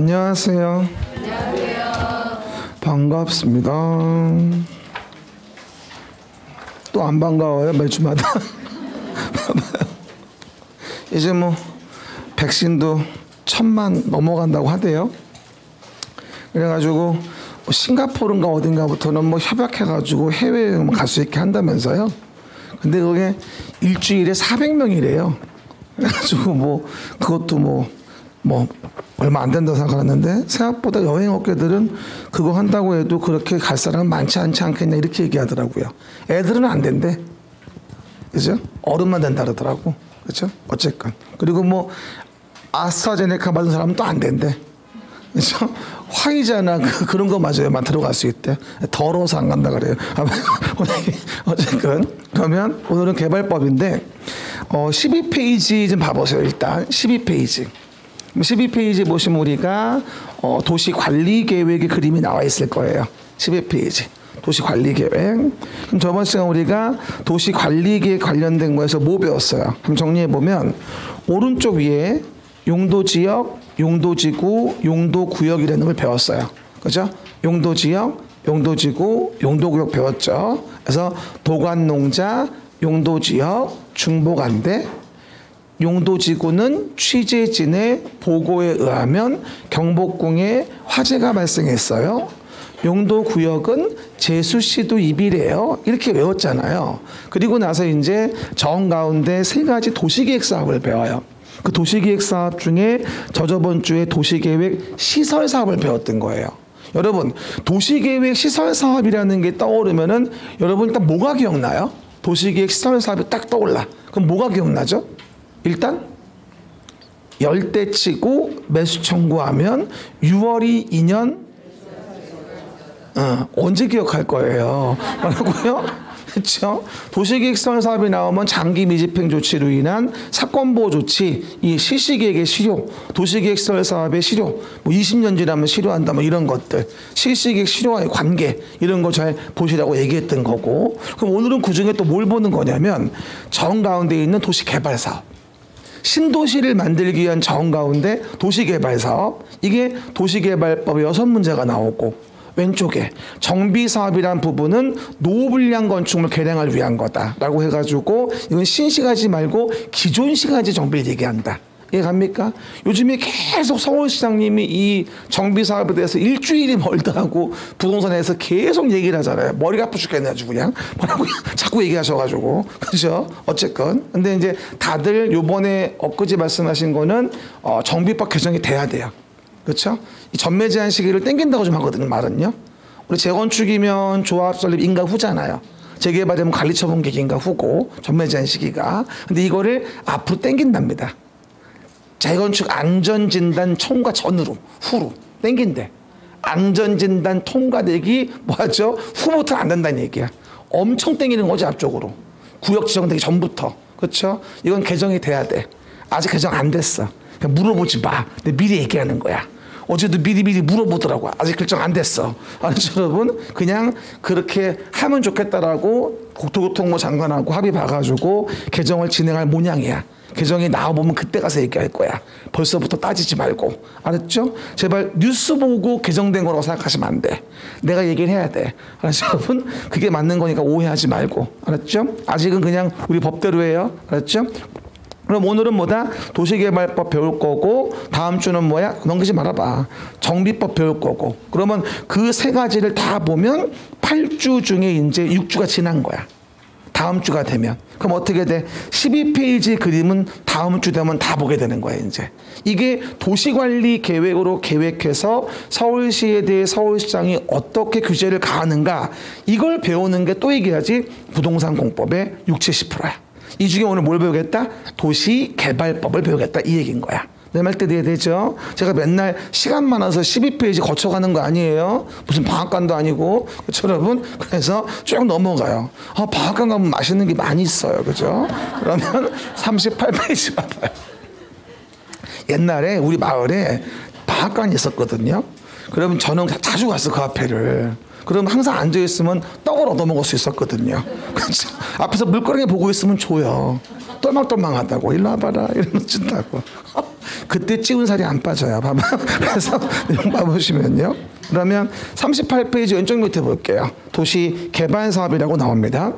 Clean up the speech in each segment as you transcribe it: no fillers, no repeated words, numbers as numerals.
안녕하세요. 안녕하세요. 반갑습니다. 또 안 반가워요, 매주마다. 이제 뭐 백신도 1000만 넘어간다고 하대요. 그래가지고 뭐 싱가포르인가 어딘가부터는 뭐 협약해가지고 해외에 갈 수 있게 한다면서요. 근데 그게 일주일에 400명이래요. 그래가지고 뭐 그것도 뭐 얼마 안 된다고 생각하는데 생각보다 여행 업계들은 그거 한다고 해도 그렇게 갈 사람은 많지 않겠냐 이렇게 얘기하더라고요. 애들은 안 된대. 그죠? 어른만 된다 그러더라고. 그렇죠? 어쨌건. 그리고 뭐 아스트라제네카 받은 사람은 또 안 된대. 그렇죠? 화이자나 그런 거 맞아요만 들어갈 수 있대. 더러워서 안 간다 그래요. 어쨌건 그러면 오늘은 개발법인데 12페이지 좀 봐보세요. 일단 12페이지. 12페이지 보시면 우리가 도시 관리 계획의 그림이 나와 있을 거예요. 12페이지. 도시 관리 계획. 그럼 저번 시간 우리가 도시 관리 계획 관련된 거에서 뭐 배웠어요? 그럼 정리해 보면 오른쪽 위에 용도 지역, 용도 지구, 용도 구역이라는 걸 배웠어요. 그죠? 용도 지역, 용도 지구, 용도 구역 배웠죠. 그래서 도관 농자, 용도 지역, 중보관대. 용도지구는 취재진의 보고에 의하면 경복궁에 화재가 발생했어요. 용도구역은 제수시도 입이래요. 이렇게 외웠잖아요. 그리고 나서 이제 정 가운데 세 가지 도시계획 사업을 배워요. 그 도시계획 사업 중에 저저번 주에 도시계획 시설 사업을 배웠던 거예요. 여러분 도시계획 시설 사업이라는 게 떠오르면은 여러분 일단 뭐가 기억나요? 도시계획 시설 사업이 딱 떠올라. 그럼 뭐가 기억나죠? 일단 열대치고 매수 청구하면 6월이 2년 언제 기억할 거예요? 뭐라고요? 그렇죠? 도시계획설 사업이 나오면 장기 미집행 조치로 인한 사건보호 조치, 이 실시계획의 실효, 도시계획설 사업의 실효, 뭐 20년 지나면 실효한다, 뭐 이런 것들, 실시계획 실효와의 관계 이런 거 잘 보시라고 얘기했던 거고. 그럼 오늘은 그 중에 또 뭘 보는 거냐면 정 가운데 있는 도시개발 사업. 신도시를 만들기 위한 정 가운데 도시개발사업, 이게 도시개발법 6문제가 나오고 왼쪽에 정비사업이란 부분은 노후불량 건축물 개량을 위한 거다라고 해가지고 이건 신시가지 말고 기존시가지 정비를 얘기한다. 이해갑니까? 요즘에 계속 서울시장님이 이 정비사업에 대해서 일주일이 멀다고 부동산에서 계속 얘기를 하잖아요. 머리가 아프 죽겠네 아주 그냥. 뭐라고 자꾸 얘기하셔가지고. 그죠? 어쨌건. 근데 이제 다들 요번에 엊그제 말씀하신 거는 정비법 개정이 돼야 돼요. 그렇죠? 이 전매 제한 시기를 땡긴다고 좀 하거든요. 말은요. 우리 재건축이면 조합 설립 인가 후잖아요. 재개발되면 관리처분 계획 인가 후고 전매 제한 시기가. 근데 이거를 앞으로 땡긴답니다. 재건축 안전진단 통과 전으로 후로 땡긴대. 안전진단 통과되기 뭐하죠? 후부터 안 된다는 얘기야. 엄청 땡기는 거지 앞쪽으로. 구역 지정되기 전부터. 그렇죠? 이건 개정이 돼야 돼. 아직 개정 안 됐어. 그냥 물어보지 마. 근데 미리 얘기하는 거야. 어제도 미리 물어보더라고. 아직 결정 안 됐어. 아시죠 여러분? 그냥 그렇게 하면 좋겠다라고 국토교통부 장관하고 합의 봐가지고 개정을 진행할 모양이야. 개정이 나와보면 그때 가서 얘기할 거야. 벌써부터 따지지 말고. 알았죠? 제발 뉴스 보고 개정된 거라고 생각하시면 안 돼. 내가 얘기를 해야 돼. 알았죠 여러분? 그게 맞는 거니까 오해하지 말고. 알았죠? 아직은 그냥 우리 법대로 해요. 알았죠? 그럼 오늘은 뭐다? 도시개발법 배울 거고 다음 주는 뭐야? 넘기지 말아봐. 정비법 배울 거고. 그러면 그 세 가지를 다 보면 8주 중에 이제 6주가 지난 거야. 다음 주가 되면. 그럼 어떻게 돼? 12페이지 그림은 다음 주 되면 다 보게 되는 거야 이제. 이게 도시관리 계획으로 계획해서 서울시에 대해 서울시장이 어떻게 규제를 가하는가, 이걸 배우는 게 또 얘기하지 부동산 공법의 60-70%야. 이 중에 오늘 뭘 배우겠다? 도시개발법을 배우겠다 이 얘기인 거야. 내 말 때 이해되죠? 제가 맨날 시간 많아서 12페이지 거쳐가는 거 아니에요. 무슨 방앗간도 아니고. 그렇죠 여러분? 그래서 쭉 넘어가요. 방앗간 가면 맛있는 게 많이 있어요. 그죠? 그러면 38페이지 봐봐요. 옛날에 우리 마을에 방앗간이 있었거든요. 그러면 저는 자주 갔어 그 앞에를. 그럼 항상 앉아있으면 떡을 얻어먹을 수 있었거든요. 그렇죠? 앞에서 물거렁이 보고 있으면 줘요. 똘망똘망하다고. 일로 와봐라. 이러면 준다고. 그때 찌운 살이 안 빠져요. 봐봐. 그래서 내용 봐보시면요. 그러면 38페이지 왼쪽 밑에 볼게요. 도시개발사업이라고 나옵니다.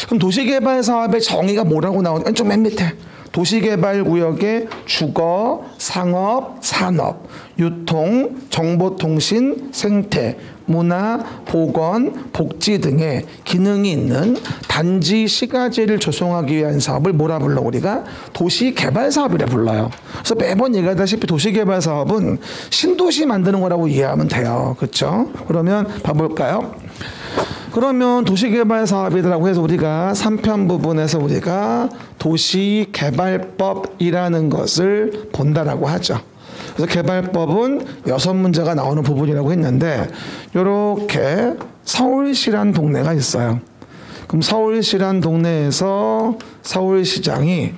그럼 도시개발사업의 정의가 뭐라고 나오냐? 왼쪽 맨 밑에. 도시개발구역의 주거, 상업, 산업, 유통, 정보통신, 생태, 문화, 보건, 복지 등의 기능이 있는 단지 시가지를 조성하기 위한 사업을 뭐라 불러 우리가? 도시개발사업이라 불러요. 그래서 매번 얘기하다시피 도시개발사업은 신도시 만드는 거라고 이해하면 돼요. 그렇죠? 그러면 봐볼까요? 그러면 도시개발사업이라고 해서 우리가 3편 부분에서 우리가 도시개발법이라는 것을 본다라고 하죠. 그래서 개발법은 6문제가 나오는 부분이라고 했는데 이렇게 서울시란 동네가 있어요. 그럼 서울시란 동네에서 서울시장이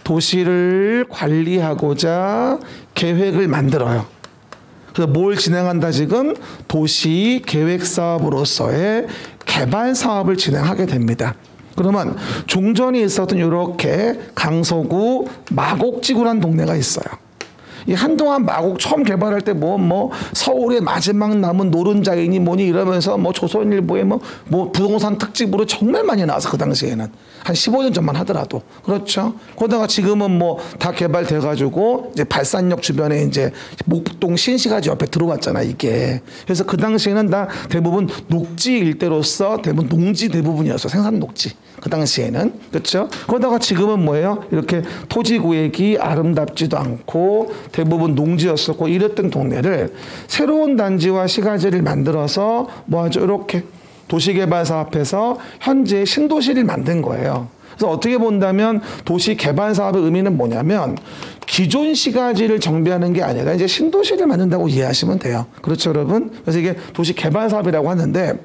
도시를 관리하고자 계획을 만들어요. 그래서 뭘 진행한다 지금? 도시계획사업으로서의 개발사업을 진행하게 됩니다. 그러면 종전에 있었던 이렇게 강서구 마곡지구라는 동네가 있어요. 이 한동안 마곡 처음 개발할 때 뭐 서울의 마지막 남은 노른자이니 뭐니 이러면서 뭐 조선일보에 뭐 부동산 특집으로 정말 많이 나와서 그 당시에는 한 15년 전만 하더라도 그렇죠. 그러다가 지금은 뭐 다 개발돼 가지고 이제 발산역 주변에 이제 목동 신시가지 옆에 들어왔잖아 이게. 그래서 그 당시에는 다 대부분 녹지 일대로서 대부분 농지 대부분이었어. 생산 녹지. 그 당시에는 그렇죠. 그러다가 지금은 뭐예요? 이렇게 토지 구획이 아름답지도 않고 대부분 농지였었고 이랬던 동네를 새로운 단지와 시가지를 만들어서 뭐하죠? 이렇게 도시개발사업에서 현재 신도시를 만든 거예요. 그래서 어떻게 본다면 도시개발사업의 의미는 뭐냐면 기존 시가지를 정비하는 게 아니라 이제 신도시를 만든다고 이해하시면 돼요. 그렇죠, 여러분? 그래서 이게 도시개발사업이라고 하는데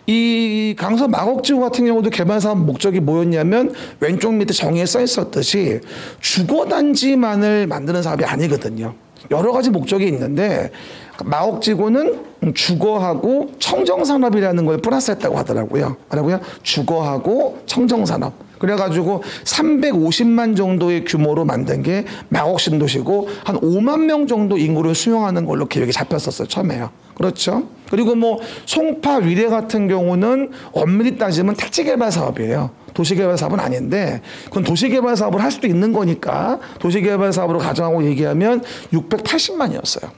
이 강서 마곡지구 같은 경우도 개발사업 목적이 뭐였냐면 왼쪽 밑에 정의에 써 있었듯이 주거단지만을 만드는 사업이 아니거든요. 여러 가지 목적이 있는데 마곡지구는 주거하고 청정산업이라는 걸 플러스했다고 하더라고요. 주거하고 청정산업. 그래가지고 350만 정도의 규모로 만든 게 마곡신도시고 한 5만 명 정도 인구를 수용하는 걸로 계획이 잡혔었어요. 처음에요. 그렇죠. 그리고 뭐 송파 위례 같은 경우는 엄밀히 따지면 택지개발 사업이에요. 도시개발 사업은 아닌데 그건 도시개발 사업을 할 수도 있는 거니까 도시개발 사업으로 가정하고 얘기하면 680만이었어요.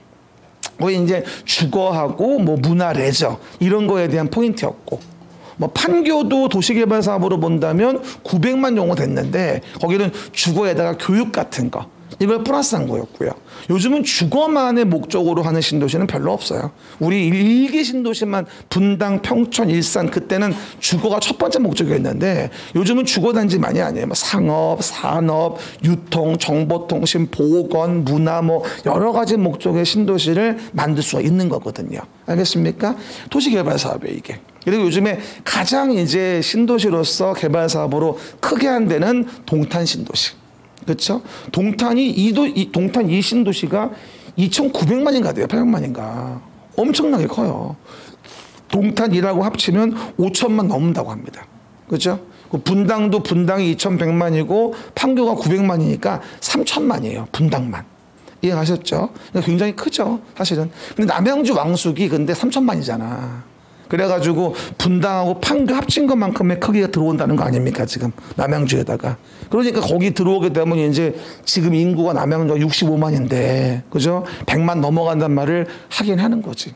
거기 이제 주거하고 뭐 문화 레저 이런 거에 대한 포인트였고 뭐 판교도 도시개발 사업으로 본다면 900만 정도 됐는데 거기는 주거에다가 교육 같은 거 이걸 플러스한 거였고요. 요즘은 주거만의 목적으로 하는 신도시는 별로 없어요. 우리 일개 신도시만 분당, 평촌, 일산 그때는 주거가 첫 번째 목적이었는데 요즘은 주거단지만이 아니에요. 뭐 상업, 산업, 유통, 정보통신, 보건, 문화 뭐 여러 가지 목적의 신도시를 만들 수가 있는 거거든요. 알겠습니까? 도시개발 사업이에요 이게. 그리고 요즘에 가장 이제 신도시로서 개발 사업으로 크게 한 데는 동탄 신도시. 그렇죠? 동탄이 동탄 이 신도시가 2,900만인가 돼요. 800만인가. 엄청나게 커요. 동탄이라고 합치면 5천만 넘는다고 합니다. 그렇죠? 분당도 분당이 2,100만이고 판교가 900만이니까 3천만이에요. 분당만. 이해가셨죠? 굉장히 크죠. 사실은. 근데 남양주 왕숙이 근데 3천만이잖아. 그래가지고 분당하고 판교 합친 것만큼의 크기가 들어온다는 거 아닙니까 지금 남양주에다가. 그러니까 거기 들어오게 되면 이제 지금 인구가 남양주가 65만인데 그죠? 100만 넘어간단 말을 하긴 하는 거지.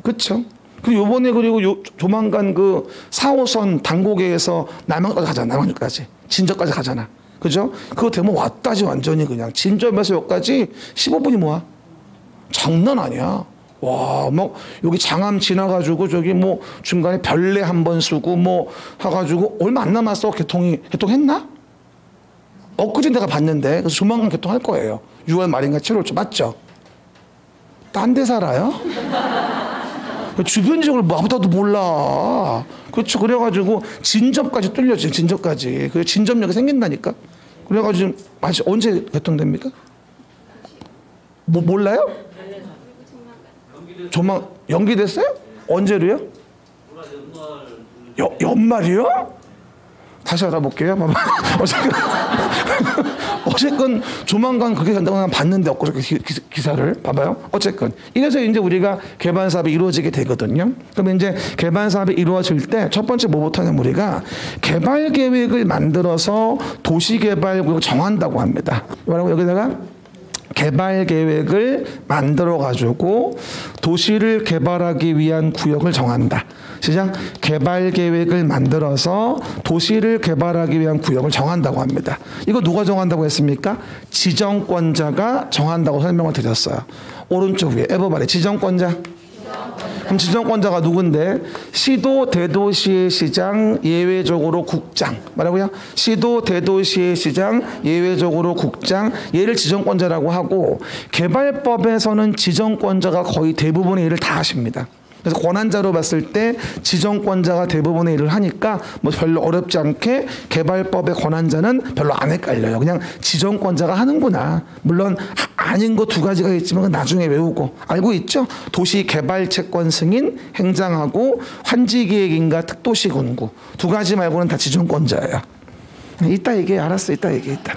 그렇죠? 그리고 요번에 그리고 조만간 그 4호선 당고개에서 남양주까지 가잖아. 남양주까지 진저까지 가잖아. 그죠? 그거 되면 왔다지 완전히 그냥 진저에서 여기까지 15분이 뭐야? 장난 아니야. 와, 뭐 여기 장암 지나가지고 저기 뭐 중간에 별내 한번 쓰고 뭐 해가지고 얼마 안 남았어. 개통했나? 엊그제 내가 봤는데 그래서 조만간 개통할 거예요. 6월 말인가 7월초 맞죠? 딴 데 살아요? 주변 지역을 뭐 아무도 몰라. 그렇죠. 그래가지고 진접까지 뚫렸지. 진접까지. 그 진접역이 생긴다니까. 그래가지고 언제 개통됩니까? 뭐 몰라요? 조만 연기됐어요? 언제로요? 연말이요? 다시 알아볼게요. 어쨌건 조만간 그게 된다고 봤는데 엊그저께 기사를 봐봐요. 어쨌건 이래서 이제 우리가 개발 사업이 이루어지게 되거든요. 그러면 이제 개발 사업이 이루어질 때 첫 번째 뭐부터 하냐면 우리가 개발 계획을 만들어서 도시 개발 구역 정한다고 합니다. 뭐라고 여기다가 개발 계획을 만들어 가지고 도시를 개발하기 위한 구역을 정한다. 시작. 개발 계획을 만들어서 도시를 개발하기 위한 구역을 정한다고 합니다. 이거 누가 정한다고 했습니까? 지정권자가 정한다고 설명을 드렸어요. 오른쪽 위에 에버바리 지정권자. 그럼 지정권자가 누군데? 시도 대도시의 시장, 예외적으로 국장. 뭐라고요? 시도 대도시의 시장, 예외적으로 국장. 얘를 지정권자라고 하고, 개발법에서는 지정권자가 거의 대부분의 일을 다 하십니다. 그래서 권한자로 봤을 때 지정권자가 대부분의 일을 하니까 뭐 별로 어렵지 않게 개발법의 권한자는 별로 안 헷갈려요. 그냥 지정권자가 하는구나. 물론 아닌 거 두 가지가 있지만 나중에 외우고 알고 있죠? 도시 개발 채권 승인, 행장하고 환지기획인가 특도시군구 두 가지 말고는 다 지정권자예요. 이따 얘기해. 알았어. 이따 얘기해. 이따.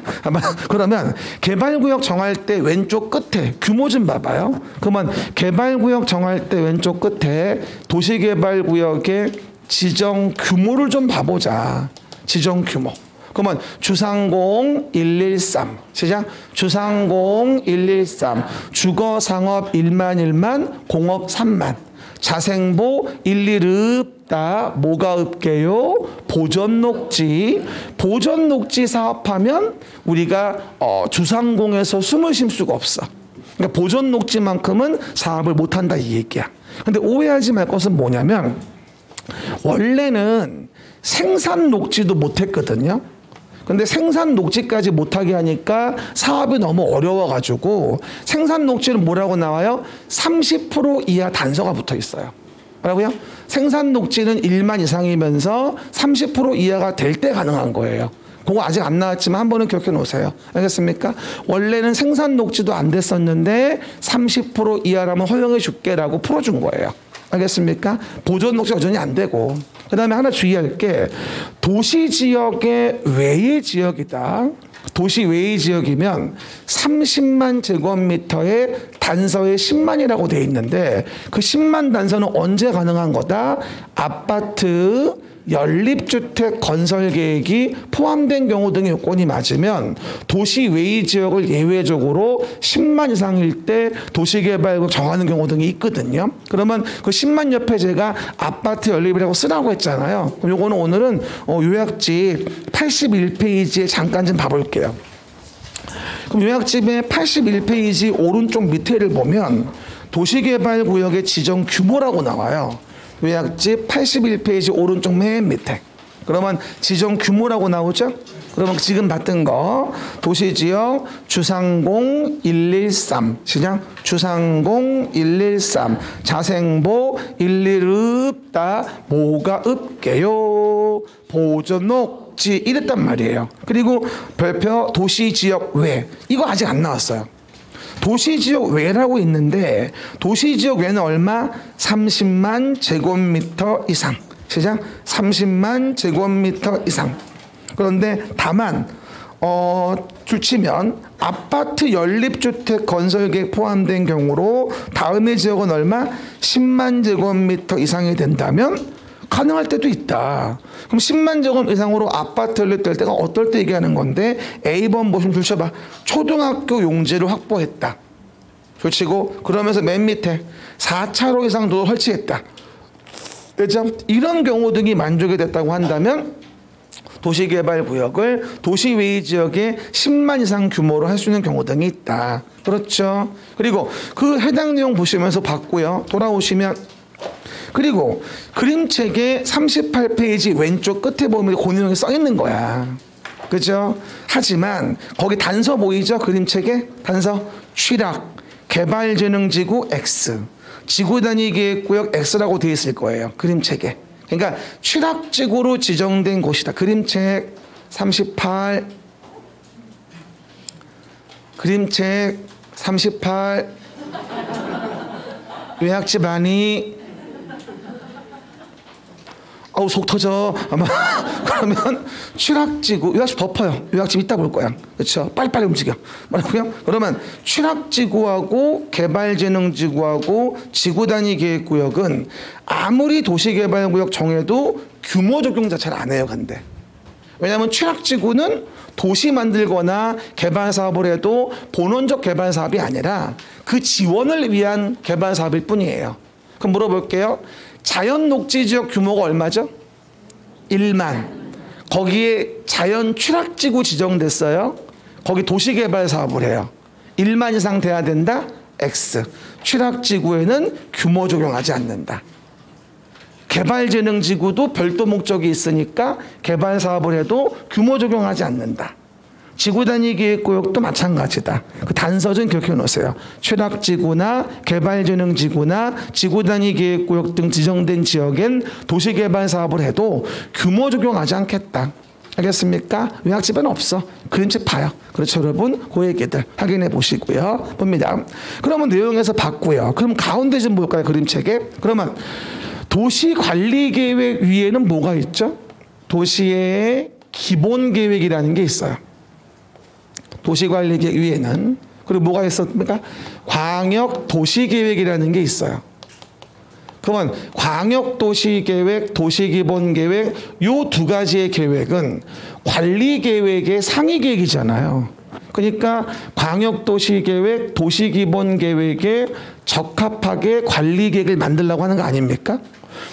그러면 개발구역 정할 때 왼쪽 끝에 규모 좀 봐봐요. 그러면 개발구역 정할 때 왼쪽 끝에 도시개발구역의 지정 규모를 좀 봐보자. 지정 규모. 그러면 주상공 113 시작. 주상공 113 주거상업 1만 공업 3만 자생보 1,2읍다. 뭐가 읍게요? 보전녹지. 보전녹지 사업하면 우리가 주상공에서 숨을 쉴 수가 없어. 그러니까 보전녹지만큼은 사업을 못한다 이 얘기야. 근데 오해하지 말 것은 뭐냐면 원래는 생산녹지도 못했거든요. 근데 생산 녹지까지 못하게 하니까 사업이 너무 어려워가지고 생산 녹지는 뭐라고 나와요? 30% 이하 단서가 붙어 있어요. 뭐라고요? 생산 녹지는 1만 이상이면서 30% 이하가 될 때 가능한 거예요. 그거 아직 안 나왔지만 한 번은 기억해 놓으세요. 알겠습니까? 원래는 생산 녹지도 안 됐었는데 30% 이하라면 허용해 줄게라고 풀어준 거예요. 알겠습니까? 보존 녹지 여전히 안 되고. 그 다음에 하나 주의할 게 도시 지역의 외의 지역이다. 도시 외의 지역이면 30만 제곱미터의 단서에 10만이라고 돼 있는데 그 10만 단서는 언제 가능한 거다? 아파트 연립주택 건설 계획이 포함된 경우 등의 요건이 맞으면 도시 외의 지역을 예외적으로 10만 이상일 때 도시개발구역 정하는 경우 등이 있거든요. 그러면 그 10만 옆에 제가 아파트 연립이라고 쓰라고 했잖아요. 그럼 요거는 오늘은 요약집 81페이지에 잠깐 좀 봐볼게요. 그럼 요약집의 81페이지 오른쪽 밑에를 보면 도시개발구역의 지정 규모라고 나와요. 요약집 81페이지 오른쪽 맨 밑에. 그러면 지정 규모라고 나오죠? 그러면 지금 봤던 거 도시지역 주상공 113 시작. 주상공 113 자생보 1,2읍다. 뭐가 읍게요? 보전녹지 이랬단 말이에요. 그리고 별표 도시지역 외 이거 아직 안 나왔어요. 도시지역 외라고 있는데 도시지역 외는 얼마? 30만 제곱미터 이상. 시작. 30만 제곱미터 이상. 그런데 다만 줄치면 아파트 연립주택 건설계획 포함된 경우로 다음의 지역은 얼마? 10만 제곱미터 이상이 된다면 가능할 때도 있다. 그럼 10만 제곱 이상으로 아파트 연립될 때가 어떨 때 얘기하는 건데 A번 보시면 줄쳐봐. 초등학교 용지를 확보했다. 줄치고 그러면서 맨 밑에 4차로 이상 도로 설치했다. 그렇죠? 이런 경우 등이 만족이 됐다고 한다면 도시개발구역을 도시 외의 지역에 10만 이상 규모로 할 수 있는 경우 등이 있다. 그렇죠? 그리고 그 해당 내용 보시면서 봤고요. 돌아오시면 그리고 그림책의 38페이지 왼쪽 끝에 보면 그 내용이 써 있는 거야. 그죠? 하지만 거기 단서 보이죠? 그림책에 단서 취락 개발재능지구 X 지구단위계획구역 X라고 되어 있을 거예요. 그림책에. 그러니까 취락지구로 지정된 곳이다. 그림책 38 그림책 38 요약집 안이 속 터져. 아마 그러면 취락지구, 요약집 덮어요. 요약집 이따 볼 거야. 그렇죠? 빨리빨리 움직여. 뭐라고요? 그러면 취락지구하고 개발재능지구하고 지구단위계획구역은 아무리 도시개발구역 정해도 규모 적용 자체를 안 해요. 근데 왜냐하면 취락지구는 도시 만들거나 개발 사업을 해도 본원적 개발 사업이 아니라 그 지원을 위한 개발 사업일 뿐이에요. 그럼 물어볼게요. 자연 녹지 지역 규모가 얼마죠? 1만. 거기에 자연 취락지구 지정됐어요. 거기 도시개발 사업을 해요. 1만 이상 돼야 된다? X. 취락지구에는 규모 적용하지 않는다. 개발재능지구도 별도 목적이 있으니까 개발 사업을 해도 규모 적용하지 않는다. 지구단위계획구역도 마찬가지다. 그 단서 좀 기억해 놓으세요. 취락지구나 개발재능지구나 지구단위계획구역 등 지정된 지역엔 도시개발 사업을 해도 규모 적용하지 않겠다. 알겠습니까? 요약집에는 없어. 그림책 봐요. 그렇죠, 여러분? 그 얘기들 확인해 보시고요. 봅니다. 그러면 내용에서 봤고요. 그럼 가운데 좀 볼까요? 그림책에. 그러면 도시관리계획 위에는 뭐가 있죠? 도시의 기본계획이라는 게 있어요. 도시관리계획 위에는. 그리고 뭐가 있었습니까? 광역도시계획이라는 게 있어요. 그러면 광역도시계획, 도시기본계획 요 두 가지의 계획은 관리계획의 상위계획이잖아요. 그러니까 광역도시계획, 도시기본계획에 적합하게 관리계획을 만들려고 하는 거 아닙니까?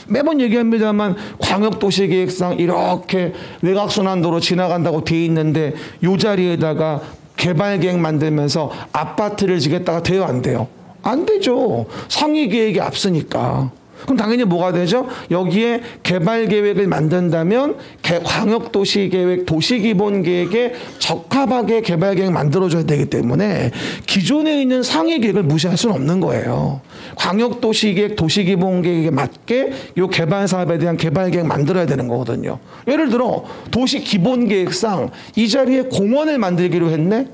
매번 얘기합니다만 광역도시계획상 이렇게 외곽순환도로 지나간다고 돼 있는데 요 자리에다가 개발계획 만들면서 아파트를 지겠다가 돼요, 안 돼요? 안 되죠. 상위계획이 앞서니까. 그럼 당연히 뭐가 되죠? 여기에 개발계획을 만든다면 광역도시계획, 도시기본계획에 적합하게 개발계획 만들어줘야 되기 때문에 기존에 있는 상위계획을 무시할 수는 없는 거예요. 광역도시계획, 도시기본계획에 맞게 이 개발사업에 대한 개발계획 만들어야 되는 거거든요. 예를 들어 도시기본계획상 이 자리에 공원을 만들기로 했네?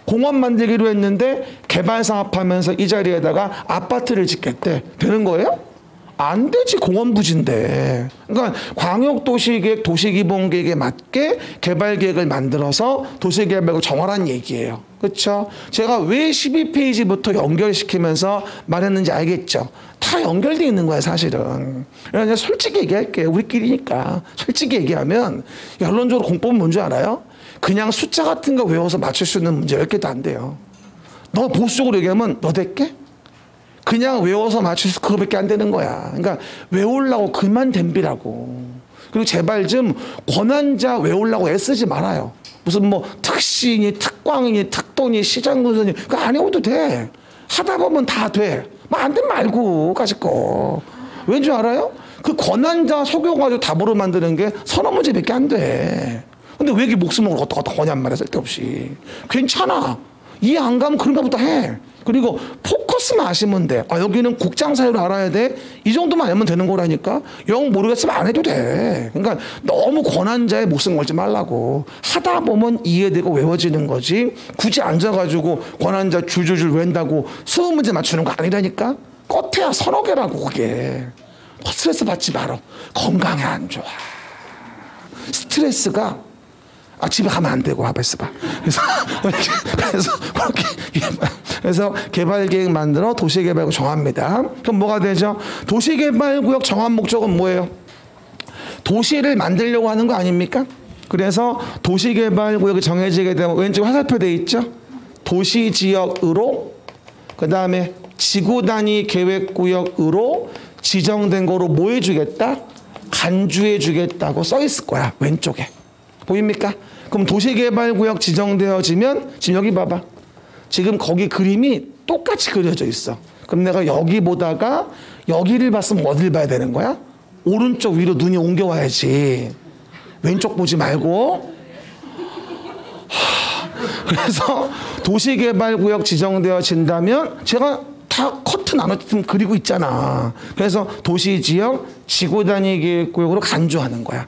공원 만들기로 했는데 개발사업하면서 이 자리에다가 아파트를 짓겠대. 되는 거예요? 안 되지. 공원 부지인데. 그러니까 광역도시계획, 도시기본계획에 맞게 개발계획을 만들어서 도시개발을 정하라는 얘기예요. 그렇죠? 제가 왜 12페이지부터 연결시키면서 말했는지 알겠죠? 다 연결되어 있는 거야 사실은. 그냥 솔직히 얘기할게요. 우리끼리니까. 솔직히 얘기하면 결론적으로 공법은 뭔지 알아요? 그냥 숫자 같은 거 외워서 맞출 수 있는 문제 10개도 안 돼요. 너 보수적으로 얘기하면 너 100개? 그냥 외워서 맞출 수 그거밖에 안 되는 거야. 그러니까 외우려고 그만 덤비라고. 그리고 제발 좀 권한자 외우려고 애쓰지 말아요. 무슨 뭐 특시니 특광이니 특도니 시장군선이 그거 안 해도 돼. 하다 보면 다 돼. 뭐 안 되면 말고 까짓 거. 왠 줄 알아요? 그 권한자 속여가지고 답으로 만드는 게 서너 문제밖에 안 돼. 근데 왜 이렇게 목숨을 갖다 거냔 말이야. 쓸데없이. 괜찮아. 이해 안 가면 그런 것부터 해. 그리고 포커스만 아시면 돼. 아, 여기는 국장 사유를 알아야 돼. 이 정도만 알면 되는 거라니까. 영 모르겠으면 안 해도 돼. 그러니까 너무 권한자의 목숨 걸지 말라고. 하다 보면 이해되고 외워지는 거지. 굳이 앉아가지고 권한자 줄줄줄 외운다고 20문제 맞추는 거 아니라니까. 껏해야 서너 개라고 그게. 스트레스 받지 말어. 건강에 안 좋아. 스트레스가 집에 가면 안 되고 하베스 봐. 그래서 개발계획 만들어 도시개발구역 정합니다. 그럼 뭐가 되죠? 도시개발구역 정한 목적은 뭐예요? 도시를 만들려고 하는 거 아닙니까? 그래서 도시개발구역이 정해지게 되면 왼쪽 화살표 돼 있죠? 도시지역으로 그 다음에 지구단위 계획구역으로 지정된 거로 뭐 해주겠다? 간주해 주겠다고 써 있을 거야. 왼쪽에. 보입니까? 그럼 도시개발구역 지정되어지면 지금 여기 봐봐. 지금 거기 그림이 똑같이 그려져 있어. 그럼 내가 여기 보다가 여기를 봤으면 어디를 봐야 되는 거야? 오른쪽 위로 눈이 옮겨와야지. 왼쪽 보지 말고. 그래서 도시개발구역 지정되어진다면 제가 다 커트 나눠서 그리고 있잖아. 그래서 도시지역 지구단위계획구역으로 간주하는 거야.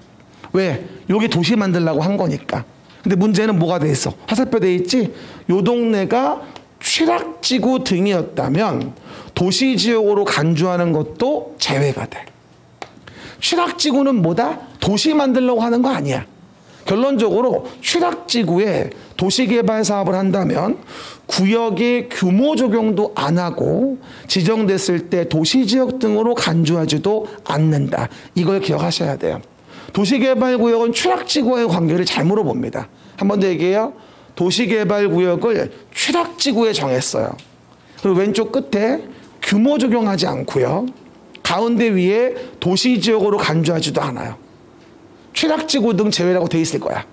왜? 여기 도시 만들려고 한 거니까. 근데 문제는 뭐가 돼 있어? 화살표 돼 있지? 요 동네가 취락지구 등이었다면 도시지역으로 간주하는 것도 제외가 돼. 취락지구는 뭐다? 도시 만들려고 하는 거 아니야. 결론적으로 취락지구에 도시개발 사업을 한다면 구역의 규모 적용도 안 하고 지정됐을 때 도시지역 등으로 간주하지도 않는다. 이걸 기억하셔야 돼요. 도시개발구역은 취락지구와의 관계를 잘 물어봅니다. 한 번 더 얘기해요. 도시개발구역을 취락지구에 정했어요. 그리고 왼쪽 끝에 규모 적용하지 않고요. 가운데 위에 도시지역으로 간주하지도 않아요. 취락지구 등 제외라고 돼 있을 거야.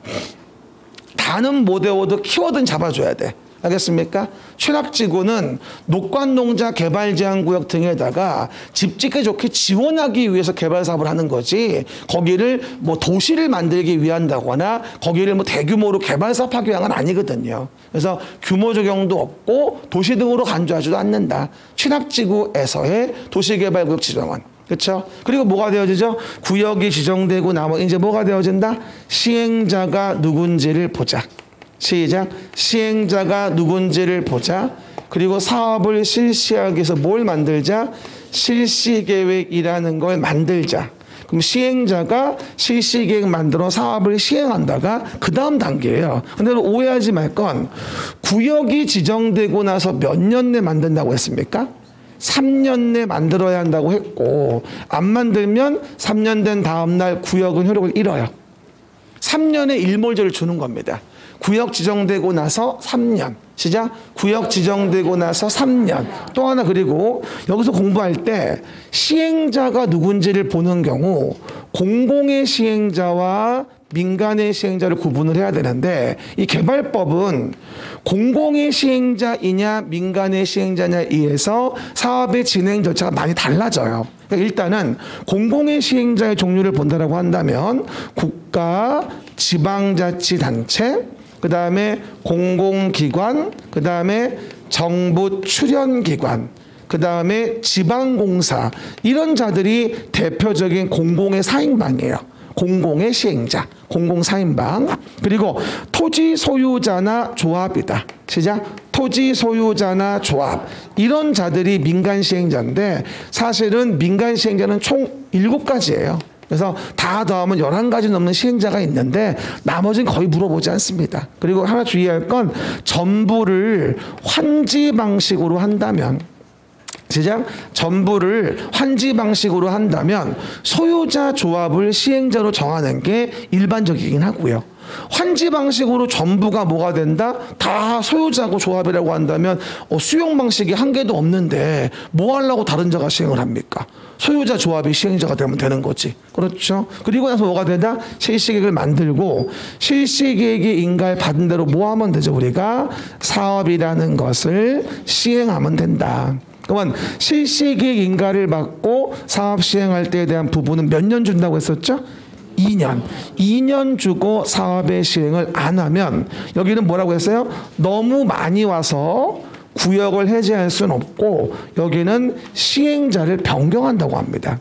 다는 못 외워도 키워드는 잡아줘야 돼. 알겠습니까? 취락지구는 녹관농자 개발제한구역 등에다가 집 짓기 좋게 지원하기 위해서 개발 사업을 하는 거지, 거기를 뭐 도시를 만들기 위한다거나 거기를 뭐 대규모로 개발 사업하기 위한 건 아니거든요. 그래서 규모 적용도 없고 도시 등으로 간주하지도 않는다. 취락지구에서의 도시개발구역 지정은. 그렇죠? 그리고 뭐가 되어지죠? 구역이 지정되고 나면 이제 뭐가 되어진다? 시행자가 누군지를 보자. 시작. 시행자가 누군지를 보자. 그리고 사업을 실시하기 위해서 뭘 만들자? 실시계획이라는 걸 만들자. 그럼 시행자가 실시계획 만들어 사업을 시행한다가 그 다음 단계예요. 근데 오해하지 말 건, 구역이 지정되고 나서 몇 년 내 만든다고 했습니까? 3년 내 만들어야 한다고 했고, 안 만들면 3년 된 다음 날 구역은 효력을 잃어요. 3년의 일몰제를 주는 겁니다. 구역 지정되고 나서 3년. 시작. 구역 지정되고 나서 3년. 또 하나, 그리고 여기서 공부할 때 시행자가 누군지를 보는 경우 공공의 시행자와 민간의 시행자를 구분을 해야 되는데, 이 개발법은 공공의 시행자이냐 민간의 시행자냐에 의해서 사업의 진행 절차가 많이 달라져요. 그러니까 일단은 공공의 시행자의 종류를 본다라고 한다면 국가, 지방자치단체, 그 다음에 공공기관, 그 다음에 정부 출연기관, 그 다음에 지방공사, 이런 자들이 대표적인 공공의 사인방이에요. 공공의 시행자, 공공사인방. 그리고 토지 소유자나 조합이다. 시작. 토지 소유자나 조합, 이런 자들이 민간 시행자인데, 사실은 민간 시행자는 총 7가지예요. 그래서 다 더하면 11가지 넘는 시행자가 있는데 나머지는 거의 물어보지 않습니다. 그리고 하나 주의할 건, 전부를 환지 방식으로 한다면, 시작. 전부를 환지 방식으로 한다면 소유자 조합을 시행자로 정하는 게 일반적이긴 하고요. 환지 방식으로 전부가 뭐가 된다? 다 소유자고 조합이라고 한다면 수용 방식이 한 개도 없는데 뭐 하려고 다른 자가 시행을 합니까? 소유자 조합이 시행자가 되면 되는 거지. 그렇죠? 그리고 나서 뭐가 되다? 실시계획을 만들고, 실시계획이 인가를 받은 대로 뭐 하면 되죠? 우리가 사업이라는 것을 시행하면 된다. 그러면 실시계획 인가를 받고 사업 시행할 때에 대한 부분은 몇 년 준다고 했었죠? 2년. 2년 주고 사업의 시행을 안 하면, 여기는 뭐라고 했어요? 너무 많이 와서 구역을 해제할 수는 없고, 여기는 시행자를 변경한다고 합니다.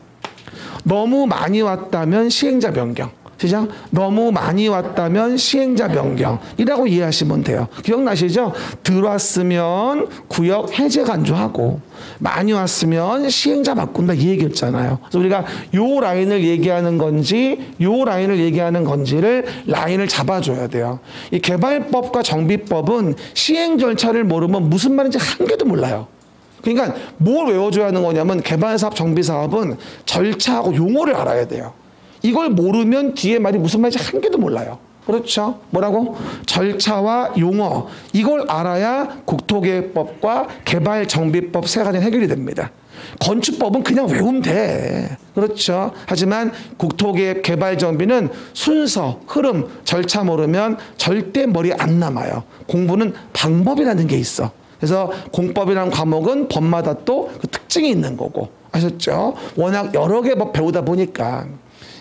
너무 많이 왔다면 시행자 변경. 시작. 너무 많이 왔다면 시행자 변경이라고 이해하시면 돼요. 기억나시죠? 들어왔으면 구역 해제 간주하고, 많이 왔으면 시행자 바꾼다, 이 얘기였잖아요. 그래서 우리가 요 라인을 얘기하는 건지 요 라인을 얘기하는 건지를 라인을 잡아줘야 돼요. 이 개발법과 정비법은 시행 절차를 모르면 무슨 말인지 한 개도 몰라요. 그러니까 뭘 외워줘야 하는 거냐면, 개발사업, 정비사업은 절차하고 용어를 알아야 돼요. 이걸 모르면 뒤에 말이 무슨 말인지 한 개도 몰라요. 그렇죠? 뭐라고? 절차와 용어, 이걸 알아야 국토계획법과 개발정비법 세 가지는 해결이 됩니다. 건축법은 그냥 외우면 돼. 그렇죠? 하지만 국토계획, 개발정비는 순서, 흐름, 절차 모르면 절대 머리에 안 남아요. 공부는 방법이라는 게 있어. 그래서 공법이라는 과목은 법마다 또 그 특징이 있는 거고. 아셨죠? 워낙 여러 개 법 배우다 보니까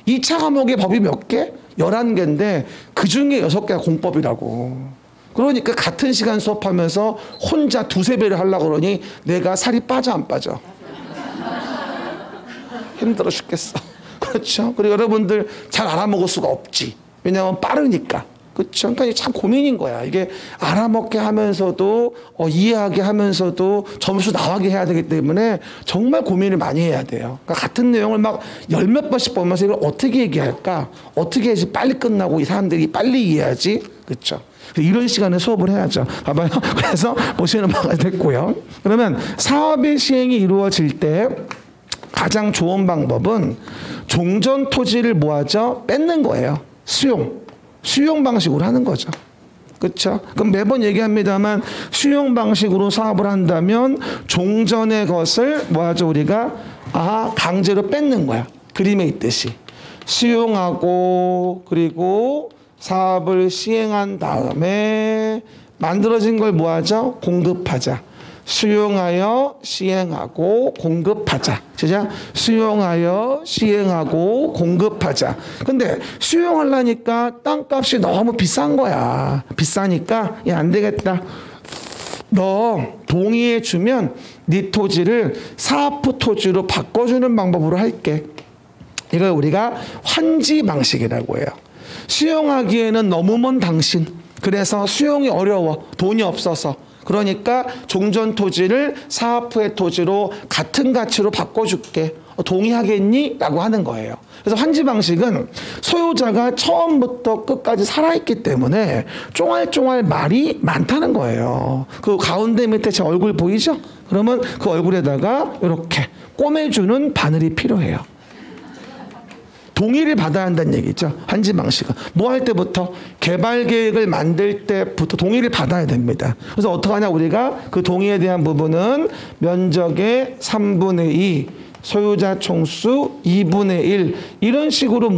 2차 과목의 법이 몇 개? 11개인데 그 중에 6개가 공법이라고. 그러니까 같은 시간 수업하면서 혼자 2~3배를 하려고 그러니 내가 살이 빠져 안 빠져? 힘들어 죽겠어. 그렇죠? 그리고 여러분들 잘 알아먹을 수가 없지. 왜냐하면 빠르니까. 그렇죠? 그러니까 참 고민인 거야. 이게 알아먹게 하면서도 이해하게 하면서도 점수 나가게 해야 되기 때문에 정말 고민을 많이 해야 돼요. 그러니까 같은 내용을 막 열 몇 번씩 보면서 이걸 어떻게 얘기할까? 어떻게 해야지 빨리 끝나고 이 사람들이 빨리 이해하지? 그렇죠? 이런 시간에 수업을 해야죠. 봐봐요. 그래서 보시는 바가 됐고요. 그러면 사업의 시행이 이루어질 때 가장 좋은 방법은 종전 토지를 뭐하죠? 뺏는 거예요. 수용 방식으로 하는 거죠. 그렇죠? 그럼 매번 얘기합니다만 수용 방식으로 사업을 한다면 종전의 것을 뭐하죠? 우리가 강제로 뺏는 거야. 그림에 있듯이 수용하고 그리고 사업을 시행한 다음에 만들어진 걸 뭐하죠? 공급하자. 수용하여 시행하고 공급하자. 시작. 수용하여 시행하고 공급하자. 근데 수용하려니까 땅값이 너무 비싼 거야. 비싸니까 안 되겠다. 너 동의해 주면 네 토지를 사업 토지로 바꿔주는 방법으로 할게. 이걸 우리가 환지 방식이라고 해요. 수용하기에는 너무 먼 당신. 그래서 수용이 어려워. 돈이 없어서. 그러니까 종전 토지를 사업후의 토지로 같은 가치로 바꿔줄게. 동의하겠니? 라고 하는 거예요. 그래서 환지 방식은 소유자가 처음부터 끝까지 살아있기 때문에 쫑알쫑알 말이 많다는 거예요. 그 가운데 밑에 제 얼굴 보이죠? 그러면 그 얼굴에다가 이렇게 꼬매주는 바늘이 필요해요. 동의를 받아야 한다는 얘기죠. 환지 방식은. 뭐 할 때부터? 개발 계획을 만들 때부터 동의를 받아야 됩니다. 그래서 어떻게 하냐? 우리가 그 동의에 대한 부분은 면적의 3분의 2, 소유자 총수 2분의 1 이런 식으로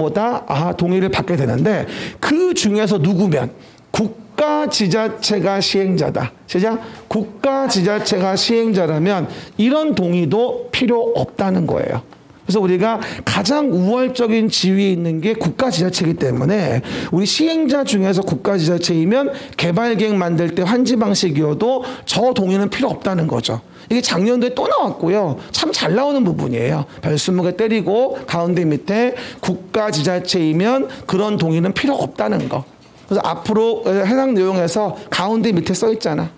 동의를 받게 되는데 그 중에서 누구면 국가지자체가 시행자다. 시작. 국가지자체가 시행자라면 이런 동의도 필요 없다는 거예요. 그래서 우리가 가장 우월적인 지위에 있는 게 국가지자체이기 때문에 우리 시행자 중에서 국가지자체이면 개발계획 만들 때 환지 방식이어도 저 동의는 필요 없다는 거죠. 이게 작년도에 또 나왔고요. 참 잘 나오는 부분이에요. 별 20개 때리고 가운데 밑에 국가지자체이면 그런 동의는 필요 없다는 거. 그래서 앞으로 해당 내용에서 가운데 밑에 써 있잖아.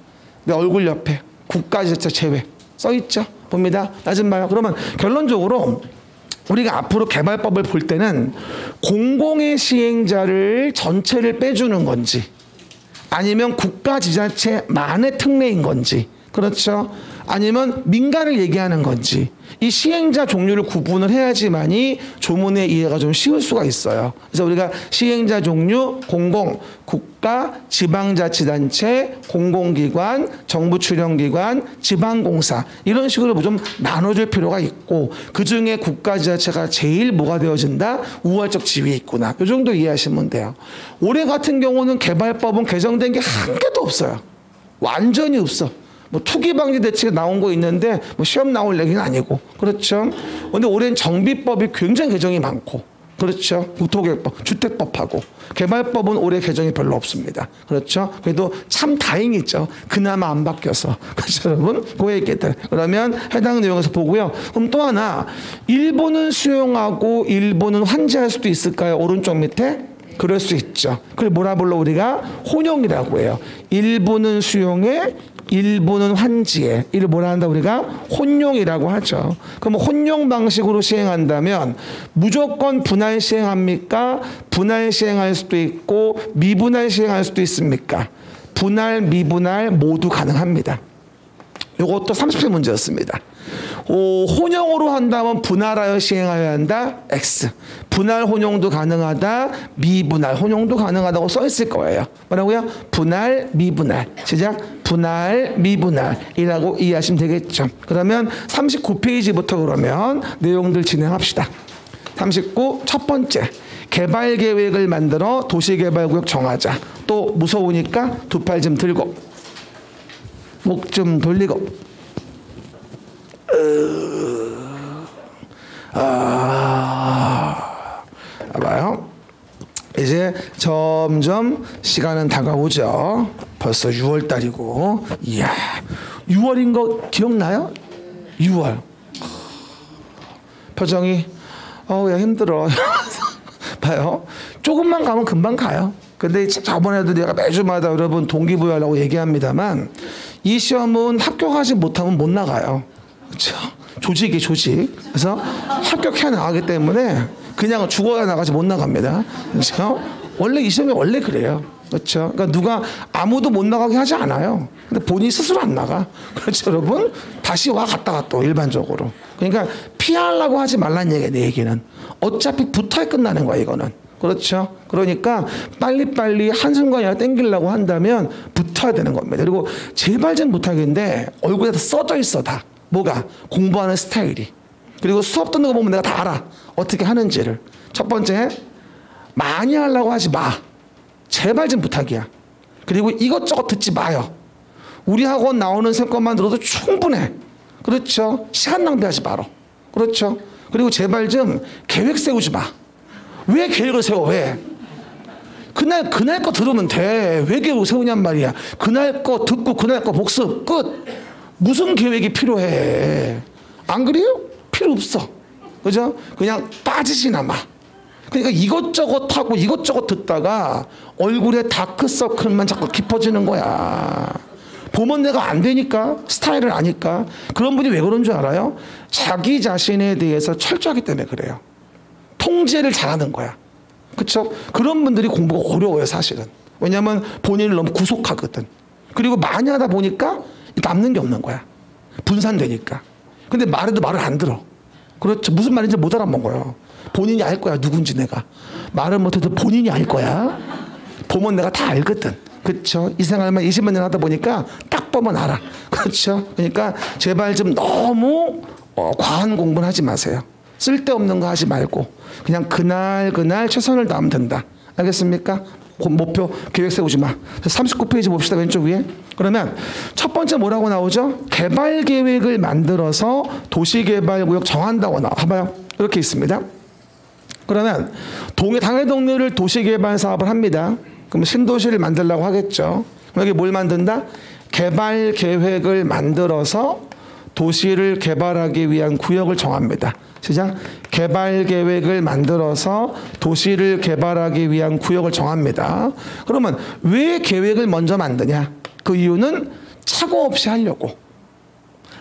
내 얼굴 옆에 국가지자체 제외 써 있죠. 봅니다. 낮은 봐요. 그러면 결론적으로 우리가 앞으로 개발법을 볼 때는 공공의 시행자를 전체를 빼주는 건지 아니면 국가지자체만의 특례인 건지 그렇죠? 아니면 민간을 얘기하는 건지 이 시행자 종류를 구분을 해야지만이 조문의 이해가 좀 쉬울 수가 있어요. 그래서 우리가 시행자 종류 공공, 국가, 지방자치단체, 공공기관, 정부 출연기관, 지방공사 이런 식으로 좀 나눠줄 필요가 있고 그중에 국가지자체가 제일 뭐가 되어진다? 우월적 지위에 있구나. 이 정도 이해하시면 돼요. 올해 같은 경우는 개발법은 개정된 게 한 개도 없어요. 완전히 없어. 뭐 투기 방지 대책이 나온 거 있는데 뭐 시험 나올 얘기는 아니고 그렇죠. 근데 올해는 정비법이 굉장히 개정이 많고 그렇죠. 국토계획법, 주택법하고 개발법은 올해 개정이 별로 없습니다. 그렇죠. 그래도 참 다행이죠. 그나마 안 바뀌어서 그렇죠, 여러분. 그 얘기들. 그러면 해당 내용에서 보고요. 그럼 또 하나 일부는 수용하고 일부는 환지할 수도 있을까요? 오른쪽 밑에. 그럴 수 있죠. 그걸 뭐라 불러 우리가 혼용이라고 해요. 일부는 수용해 일부는 환지에 이를 뭐라 한다 우리가 혼용이라고 하죠. 그럼 혼용 방식으로 시행한다면 무조건 분할 시행합니까? 분할 시행할 수도 있고 미분할 시행할 수도 있습니까? 분할 미분할 모두 가능합니다. 이것도 30회 문제였습니다. 혼용으로 한다면 분할하여 시행하여야 한다. X. 분할 혼용도 가능하다. 미분할 혼용도 가능하다고 써 있을 거예요. 뭐라고요? 분할 미분할. 시작. 분할 미분할이라고 이해하시면 되겠죠. 그러면 39페이지부터 그러면 내용들 진행합시다. 39 첫 번째. 개발 계획을 만들어 도시개발구역 정하자. 또 무서우니까 두 팔 좀 들고 목 좀 돌리고 봐봐요. 이제 점점 시간은 다가오죠. 벌써 6월달이고 이야 6월인 거 기억나요? 6월 표정이 야 힘들어 봐요. 조금만 가면 금방 가요. 근데 저번에도 내가 매주마다 여러분 동기부여하려고 얘기합니다만 이 시험은 합격하지 못하면 못 나가요. 그렇죠? 조직이 조직. 그래서 합격해야 나가기 때문에 그냥 죽어야 나가지 못 나갑니다. 그렇죠? 원래 이 시험이 원래 그래요. 그렇죠? 그러니까 누가 아무도 못 나가게 하지 않아요. 근데 본인이 스스로 안 나가. 그렇죠, 여러분? 다시 와 갔다가 또 일반적으로. 그러니까 피하려고 하지 말란 얘기야, 내 얘기는. 어차피 붙어야 끝나는 거야, 이거는. 그렇죠? 그러니까 빨리빨리 한순간이나 땡기려고 한다면 붙어야 되는 겁니다. 그리고 제발 좀 부탁인데 얼굴에 다 써져 있어, 다. 뭐가? 공부하는 스타일이. 그리고 수업 듣는 거 보면 내가 다 알아. 어떻게 하는지를. 첫 번째, 많이 하려고 하지 마. 제발 좀 부탁이야. 그리고 이것저것 듣지 마요. 우리 학원 나오는 쌤 것만 들어도 충분해. 그렇죠? 시간 낭비하지 마라. 그렇죠? 그리고 제발 좀 계획 세우지 마. 왜 계획을 세워? 왜? 그날 거 들으면 돼. 왜 계획을 세우냔 말이야. 그날 거 듣고 그날 거 복습 끝. 무슨 계획이 필요해? 안 그래요? 필요 없어. 그죠? 그냥 빠지지나 마. 그러니까 이것저것 하고 이것저것 듣다가 얼굴에 다크서클만 자꾸 깊어지는 거야. 보면 내가 안 되니까, 스타일을 아니까. 그런 분이 왜 그런 줄 알아요? 자기 자신에 대해서 철저하기 때문에 그래요. 통제를 잘하는 거야. 그렇죠? 그런 분들이 공부가 어려워요, 사실은. 왜냐하면 본인을 너무 구속하거든. 그리고 많이 하다 보니까 남는 게 없는 거야. 분산되니까. 근데 말해도 말을 안 들어. 그렇죠? 무슨 말인지 못 알아먹어요. 본인이 알 거야, 누군지 내가. 말을 못해도 본인이 알 거야. 보면 내가 다 알거든. 그렇죠? 이 생활만 20만 년 하다 보니까 딱 보면 알아. 그렇죠? 그러니까 제발 좀 너무 과한 공부는 하지 마세요. 쓸데없는 거 하지 말고 그냥 그날 최선을 다하면 된다. 알겠습니까? 목표 계획 세우지 마. 39페이지 봅시다. 왼쪽 위에. 그러면 첫 번째 뭐라고 나오죠? 개발 계획을 만들어서 도시개발구역 정한다고 나와. 봐봐요. 이렇게 있습니다. 그러면 당해 동네를 도시개발 사업을 합니다. 그럼 신도시를 만들려고 하겠죠. 여기 뭘 만든다? 개발 계획을 만들어서 도시를 개발하기 위한 구역을 정합니다. 시작. 개발 계획을 만들어서 도시를 개발하기 위한 구역을 정합니다. 그러면 왜 계획을 먼저 만드냐? 그 이유는 착오 없이 하려고.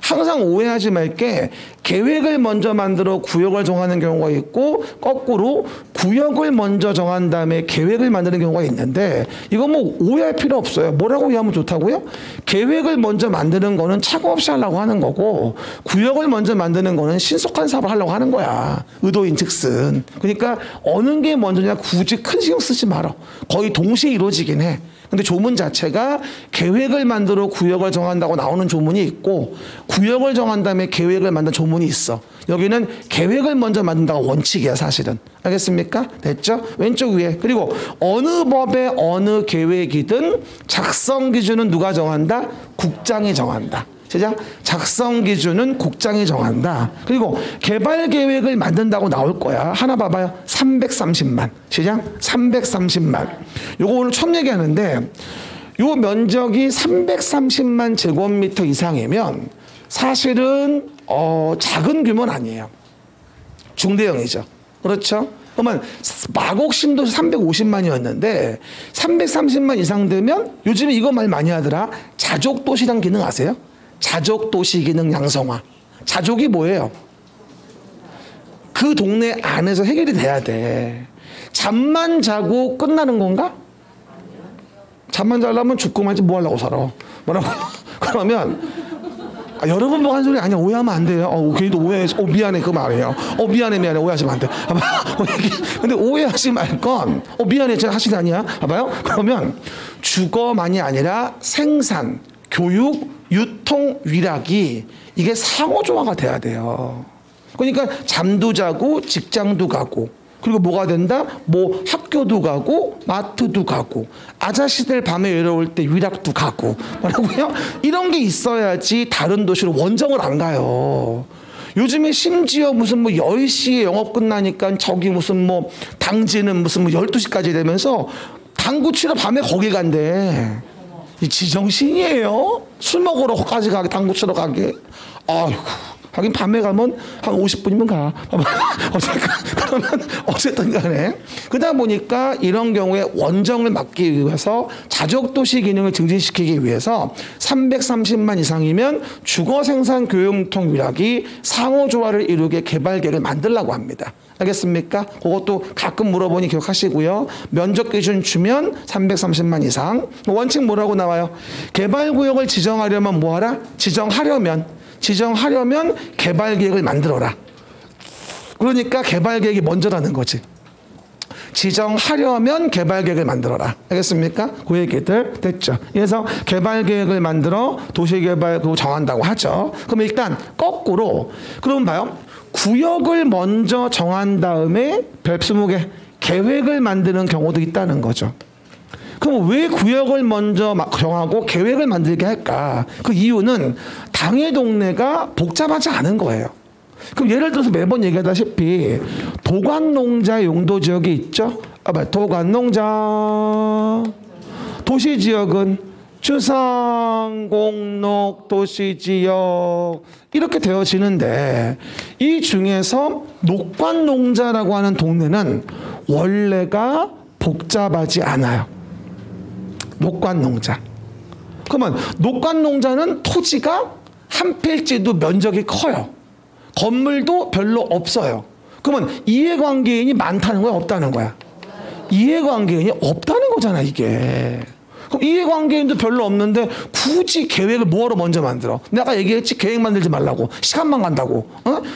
항상 오해하지 말게 계획을 먼저 만들어 구역을 정하는 경우가 있고 거꾸로 구역을 먼저 정한 다음에 계획을 만드는 경우가 있는데 이건 뭐 오해할 필요 없어요. 뭐라고 이해하면 좋다고요? 계획을 먼저 만드는 거는 착오 없이 하려고 하는 거고 구역을 먼저 만드는 거는 신속한 사업을 하려고 하는 거야. 의도인 즉슨. 그러니까 어느 게 먼저냐 굳이 큰 신경 쓰지 말아. 거의 동시에 이루어지긴 해. 근데 조문 자체가 계획을 만들어 구역을 정한다고 나오는 조문이 있고 구역을 정한 다음에 계획을 만든 조문이 있어. 여기는 계획을 먼저 만든다가 원칙이야 사실은. 알겠습니까? 됐죠? 왼쪽 위에. 그리고 어느 법의 어느 계획이든 작성 기준은 누가 정한다? 국장이 정한다. 시작. 작성 기준은 국장이 정한다. 그리고 개발 계획을 만든다고 나올 거야. 하나 봐봐요. 330만. 시작. 330만. 요거 오늘 처음 얘기하는데 요 면적이 330만 제곱미터 이상이면 사실은 작은 규모는 아니에요. 중대형이죠. 그렇죠? 그러면 마곡 신도시 350만이었는데 330만 이상 되면 요즘에 이거 말 많이 하더라. 자족도시란 기능 아세요? 자족도시 기능 양성화. 자족이 뭐예요? 그 동네 안에서 해결이 돼야 돼. 잠만 자고 끝나는 건가? 잠만 자려면 죽고 말지 뭐 하려고 살아. 뭐라고? 그러면 여러분 보고 한 소리 아니야. 오해하면 안 돼요. 괜히 오해. 미안해. 그 말이에요. 미안해. 오해하시면 안 돼. 근데 오해하지 말 건 미안해. 제가 하신 게 아니야. 봐봐요. 그러면 주거만이 아니라 생산, 교육, 유통, 위락이 이게 상호조화가 돼야 돼요. 그러니까 잠도 자고 직장도 가고 그리고 뭐가 된다? 뭐 학교도 가고 마트도 가고 아저씨들 밤에 외로울 때 위락도 가고 뭐라고요? 이런 게 있어야지 다른 도시로 원정을 안 가요. 요즘에 심지어 무슨 뭐 10시에 영업 끝나니까 저기 무슨 뭐 당지는 무슨 뭐 12시까지 되면서 당구 치러 밤에 거기 간대. 이 지정신이에요? 술 먹으러까지 가게, 당구 치러 가게. 아이고, 하긴 밤에 가면 한 50분이면 가. 그러면 어쨌든 간에. 그러다 보니까 이런 경우에 원정을 막기 위해서 자족도시 기능을 증진시키기 위해서 330만 이상이면 주거생산교육통 위락이 상호조화를 이루게 개발계획을 만들라고 합니다. 알겠습니까? 그것도 가끔 물어보니 기억하시고요. 면적 기준 주면 330만 이상. 원칙 뭐라고 나와요? 개발구역을 지정하려면 뭐하라? 지정하려면 개발계획을 만들어라. 그러니까 개발계획이 먼저라는 거지. 지정하려면 개발계획을 만들어라. 알겠습니까? 그 얘기들 됐죠. 그래서 개발계획을 만들어 도시개발 정한다고 하죠. 그럼 일단 거꾸로 그럼 봐요. 구역을 먼저 정한 다음에 별 20개 계획을 만드는 경우도 있다는 거죠. 그럼 왜 구역을 먼저 정하고 계획을 만들게 할까? 그 이유는 당의 동네가 복잡하지 않은 거예요. 그럼 예를 들어서 매번 얘기하다시피 도관농자 용도지역이 있죠. 도관농자 도시지역은 주상, 공록, 도시지역 이렇게 되어지는데 이 중에서 녹관농자라고 하는 동네는 원래가 복잡하지 않아요. 녹관농자. 그러면 녹관농자는 토지가 한 필지도 면적이 커요. 건물도 별로 없어요. 그러면 이해관계인이 많다는 거야, 없다는 거야? 이해관계인이 없다는 거잖아, 이게. 그럼 이해관계인도 별로 없는데 굳이 계획을 뭐하러 먼저 만들어? 내가 얘기했지, 계획 만들지 말라고. 시간만 간다고.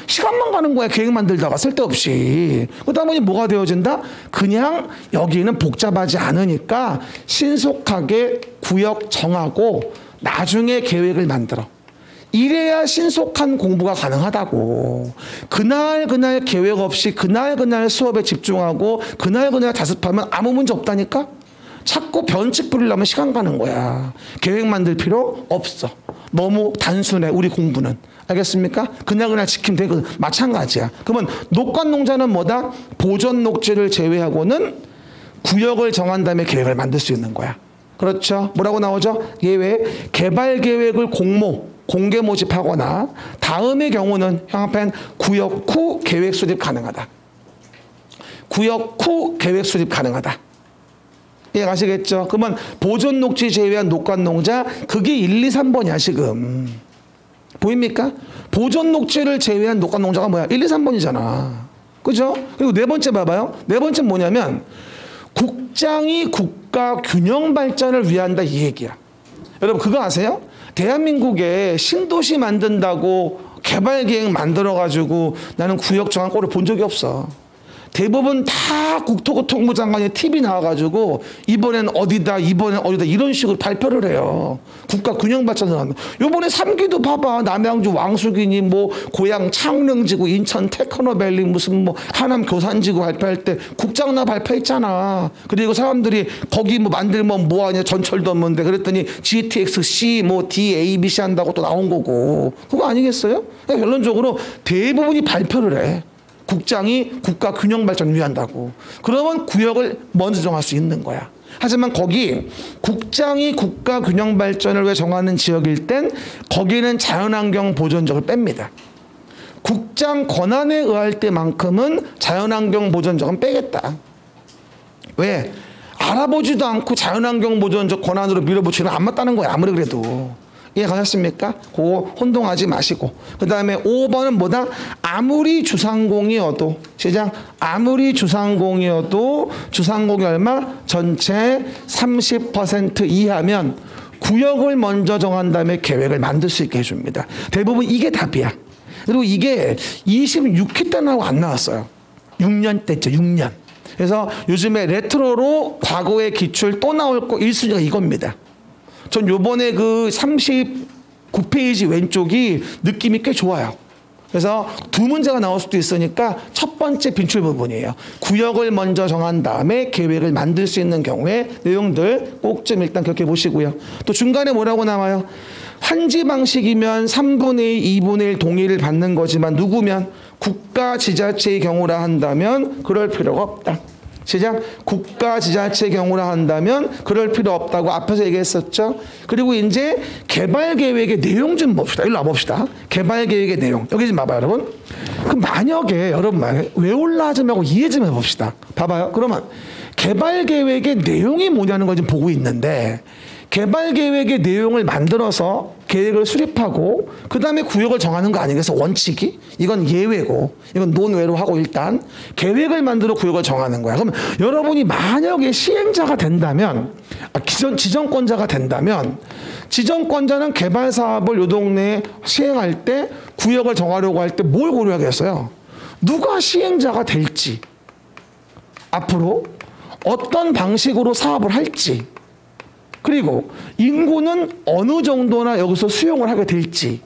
시간만 가는 거야, 계획 만들다가 쓸데없이. 그러다 보니 뭐가 되어진다? 그냥 여기는 복잡하지 않으니까 신속하게 구역 정하고 나중에 계획을 만들어. 이래야 신속한 공부가 가능하다고. 그날 계획 없이 그날 수업에 집중하고 그날 자습하면 아무 문제 없다니까? 자꾸 변칙 부리려면 시간 가는 거야. 계획 만들 필요 없어. 너무 단순해, 우리 공부는. 알겠습니까? 그날 지키면 되거든. 마찬가지야. 그러면 녹관농자는 뭐다? 보존 녹지를 제외하고는 구역을 정한 다음에 계획을 만들 수 있는 거야. 그렇죠? 뭐라고 나오죠? 예외 개발 계획을 공개 모집하거나 다음의 경우는 형합한 구역 후 계획 수립 가능하다. 구역 후 계획 수립 가능하다. 이해가시겠죠? 그러면 보존 녹지 제외한 녹관농자 그게 1, 2, 3번이야 지금. 보입니까? 보존 녹지를 제외한 녹관농자가 뭐야? 1, 2, 3번이잖아. 그죠? 그리고 네 번째 봐봐요. 네 번째 뭐냐면 국장이 국가 균형 발전을 위한다 이 얘기야. 여러분 그거 아세요? 대한민국에 신도시 만든다고 개발계획 만들어가지고 나는 구역 정한 꼴을 본 적이 없어. 대부분 다 국토교통부 장관이 TV 나와가지고 이번엔 어디다 이런 식으로 발표를 해요. 국가 균형 발전을 하는. 요번에 3기도 봐봐. 남양주 왕숙이니 뭐 고양 창릉지구 인천 테크노밸리 무슨 뭐 하남 교산지구 발표할 때 국장나 발표했잖아. 그리고 사람들이 거기 뭐 만들면 뭐하냐 전철도 없는데 그랬더니 GTX-C 뭐 DABC 한다고 또 나온 거고. 그거 아니겠어요? 그러니까 결론적으로 대부분이 발표를 해. 국장이 국가 균형 발전을 위한다고. 그러면 구역을 먼저 정할 수 있는 거야. 하지만 거기 국장이 국가 균형 발전을 왜 정하는 지역일 땐 거기는 자연환경 보존적을 뺍니다. 국장 권한에 의할 때만큼은 자연환경 보존적은 빼겠다. 왜? 알아보지도 않고 자연환경 보존적 권한으로 밀어붙이는 안 맞다는 거야. 아무리 그래도. 이해가셨습니까? 그거 혼동하지 마시고. 그 다음에 5번은 뭐다? 아무리 주상공이어도 시작. 아무리 주상공이어도 주상공이 얼마? 전체 30% 이하면 구역을 먼저 정한 다음에 계획을 만들 수 있게 해줍니다. 대부분 이게 답이야. 그리고 이게 26회 때 나오고 안 나왔어요. 6년 때죠. 6년. 그래서 요즘에 레트로로 과거의 기출 또 나올 거 1순위가 이겁니다. 전 요번에 그 39페이지 왼쪽이 느낌이 꽤 좋아요. 그래서 두 문제가 나올 수도 있으니까 첫 번째 빈출 부분이에요. 구역을 먼저 정한 다음에 계획을 만들 수 있는 경우에 내용들 꼭 좀 일단 기억해 보시고요. 또 중간에 뭐라고 나와요? 환지 방식이면 3분의 2, 2분의 1 동의를 받는 거지만 누구면 국가 지자체의 경우라 한다면 그럴 필요가 없다. 시작. 국가 지자체 경우라 한다면 그럴 필요 없다고 앞에서 얘기했었죠. 그리고 이제 개발 계획의 내용 좀 봅시다. 일로 와봅시다. 개발 계획의 내용. 여기 좀 봐봐요, 여러분. 그럼 만약에 여러분 외울라 하지 말고 이해 좀 해봅시다. 봐봐요. 그러면 개발 계획의 내용이 뭐냐는 걸 좀 보고 있는데, 개발 계획의 내용을 만들어서 계획을 수립하고 그 다음에 구역을 정하는 거 아니겠어? 원칙이? 이건 예외고 이건 논외로 하고 일단 계획을 만들어 구역을 정하는 거야. 그럼 여러분이 만약에 시행자가 된다면, 지정권자가 된다면, 지정권자는 개발 사업을 요 동네에 시행할 때 구역을 정하려고 할 때 뭘 고려하겠어요? 누가 시행자가 될지, 앞으로 어떤 방식으로 사업을 할지, 그리고 인구는 어느 정도나 여기서 수용을 하게 될지,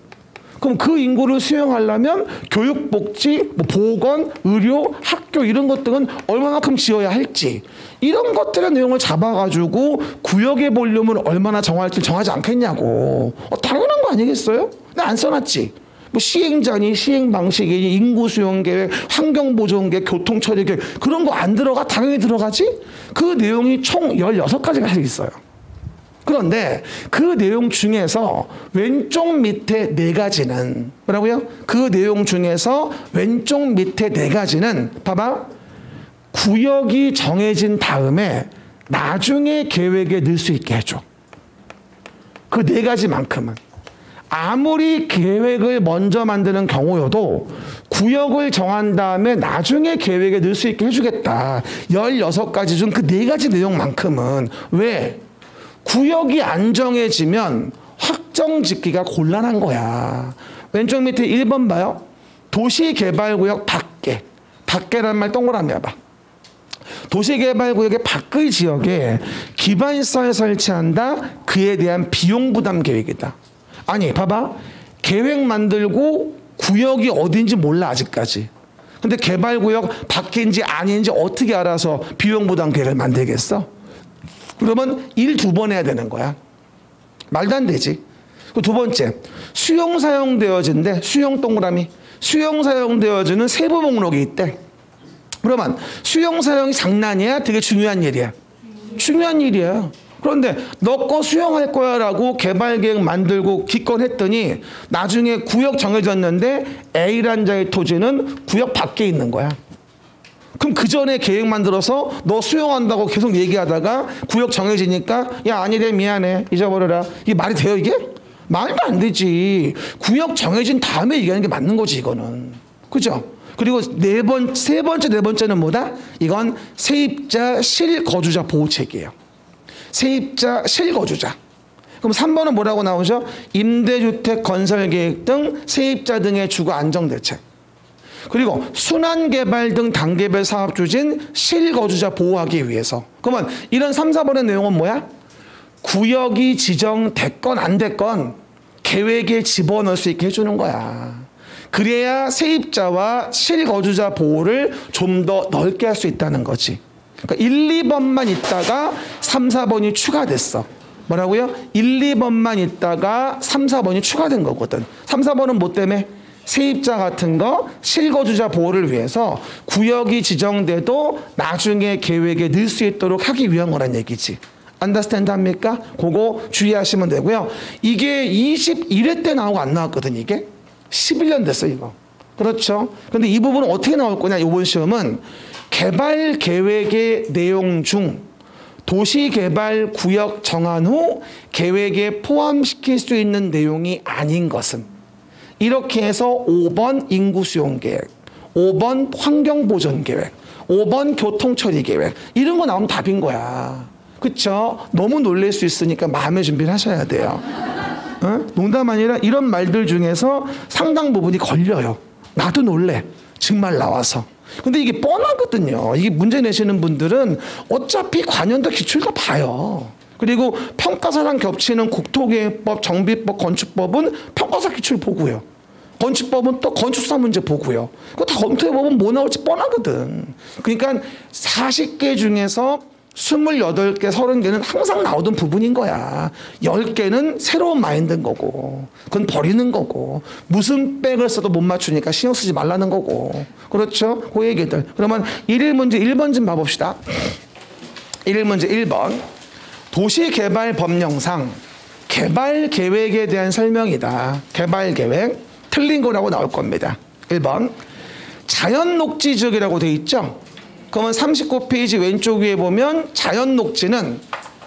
그럼 그 인구를 수용하려면 교육, 복지, 보건, 의료, 학교 이런 것들은 얼마만큼 지어야 할지, 이런 것들의 내용을 잡아가지고 구역의 볼륨을 얼마나 정할지 정하지 않겠냐고. 당연한 거 아니겠어요? 근데 안 써놨지. 뭐 시행자니, 시행 방식이니, 인구 수용 계획, 환경 보존 계획, 교통 처리 계획, 그런 거 안 들어가? 당연히 들어가지. 그 내용이 총 16가지가 있어요. 그런데 그 내용 중에서 왼쪽 밑에 4가지는 뭐라고요? 그 내용 중에서 왼쪽 밑에 4가지는 봐봐. 구역이 정해진 다음에 나중에 계획에 넣을 수 있게 해줘. 그 4가지만큼은. 아무리 계획을 먼저 만드는 경우여도 구역을 정한 다음에 나중에 계획에 넣을 수 있게 해주겠다. 16가지 중 그 4가지 내용만큼은. 왜? 구역이 안 정해지면 확정 짓기가 곤란한 거야. 왼쪽 밑에 1번 봐요. 도시개발구역 밖에. 밖에란 말 동그라미 해봐. 도시개발구역의 밖의 지역에 기반시설 설치한다. 그에 대한 비용 부담 계획이다. 아니 봐봐. 계획 만들고 구역이 어딘지 몰라 아직까지. 근데 개발구역 밖인지 아닌지 어떻게 알아서 비용 부담 계획을 만들겠어? 그러면 일 2번 해야 되는 거야. 말도 안 되지. 두 번째, 수용 사용되어진대. 수용 동그라미. 수용 사용되어지는 세부 목록이 있대. 그러면 수용 사용이 장난이야? 되게 중요한 일이야. 중요한 일이야. 그런데 너 거 수용할 거야 라고 개발계획 만들고 기권했더니 나중에 구역 정해졌는데 A란 자의 토지는 구역 밖에 있는 거야. 그럼 그 전에 계획 만들어서 너 수용한다고 계속 얘기하다가 구역 정해지니까 야 아니래 미안해 잊어버려라. 이게 말이 돼요 이게? 말도 안 되지. 구역 정해진 다음에 얘기하는 게 맞는 거지 이거는. 그죠? 그리고 세 번째, 네 번째는 뭐다? 이건 세입자 실거주자 보호책이에요. 세입자 실거주자. 그럼 3번은 뭐라고 나오죠? 임대주택 건설계획 등 세입자 등의 주거 안정대책. 그리고 순환개발 등 단계별 사업 추진 실거주자 보호하기 위해서. 그러면 이런 3, 4번의 내용은 뭐야? 구역이 지정됐건 안 됐건 계획에 집어넣을 수 있게 해주는 거야. 그래야 세입자와 실거주자 보호를 좀 더 넓게 할 수 있다는 거지. 그러니까 1, 2번만 있다가 3, 4번이 추가됐어. 뭐라고요? 1, 2번만 있다가 3, 4번이 추가된 거거든. 3, 4번은 뭐 때문에? 세입자 같은 거 실거주자 보호를 위해서 구역이 지정돼도 나중에 계획에 넣을 수 있도록 하기 위한 거란 얘기지. 안더스탠드 합니까? 그거 주의하시면 되고요. 이게 21회 때 나오고 안 나왔거든 이게. 11년 됐어 이거. 그렇죠. 근데 이 부분은 어떻게 나올 거냐 이번 시험은 개발 계획의 내용 중 도시개발 구역 정한 후 계획에 포함시킬 수 있는 내용이 아닌 것은 이렇게 해서 5번 인구수용계획, 5번 환경보전계획, 5번 교통처리계획 이런 거 나오면 답인 거야. 그쵸? 너무 놀랄 수 있으니까 마음의 준비를 하셔야 돼요. 어? 농담 아니라 이런 말들 중에서 상당 부분이 걸려요. 나도 놀래. 정말 나와서. 근데 이게 뻔하거든요. 이게 문제 내시는 분들은 어차피 관연도 기출도 봐요. 그리고 평가사랑 겹치는 국토계획법, 정비법, 건축법은 평가사 기출 보고요. 건축법은 또 건축사 문제 보고요. 그거 다 검토해보면 뭐 나올지 뻔하거든. 그러니까 40개 중에서 28개, 30개는 항상 나오던 부분인 거야. 10개는 새로운 마인드인 거고, 그건 버리는 거고, 무슨 백을 써도 못 맞추니까 신경 쓰지 말라는 거고. 그렇죠? 그 얘기들. 그러면 1일 문제 1번 좀 봐봅시다. 1일 문제 1번. 도시개발법령상 개발계획에 대한 설명이다. 개발계획. 틀린 거라고 나올 겁니다. 1번. 자연녹지지역이라고 돼 있죠? 그러면 39페이지 왼쪽 위에 보면 자연녹지는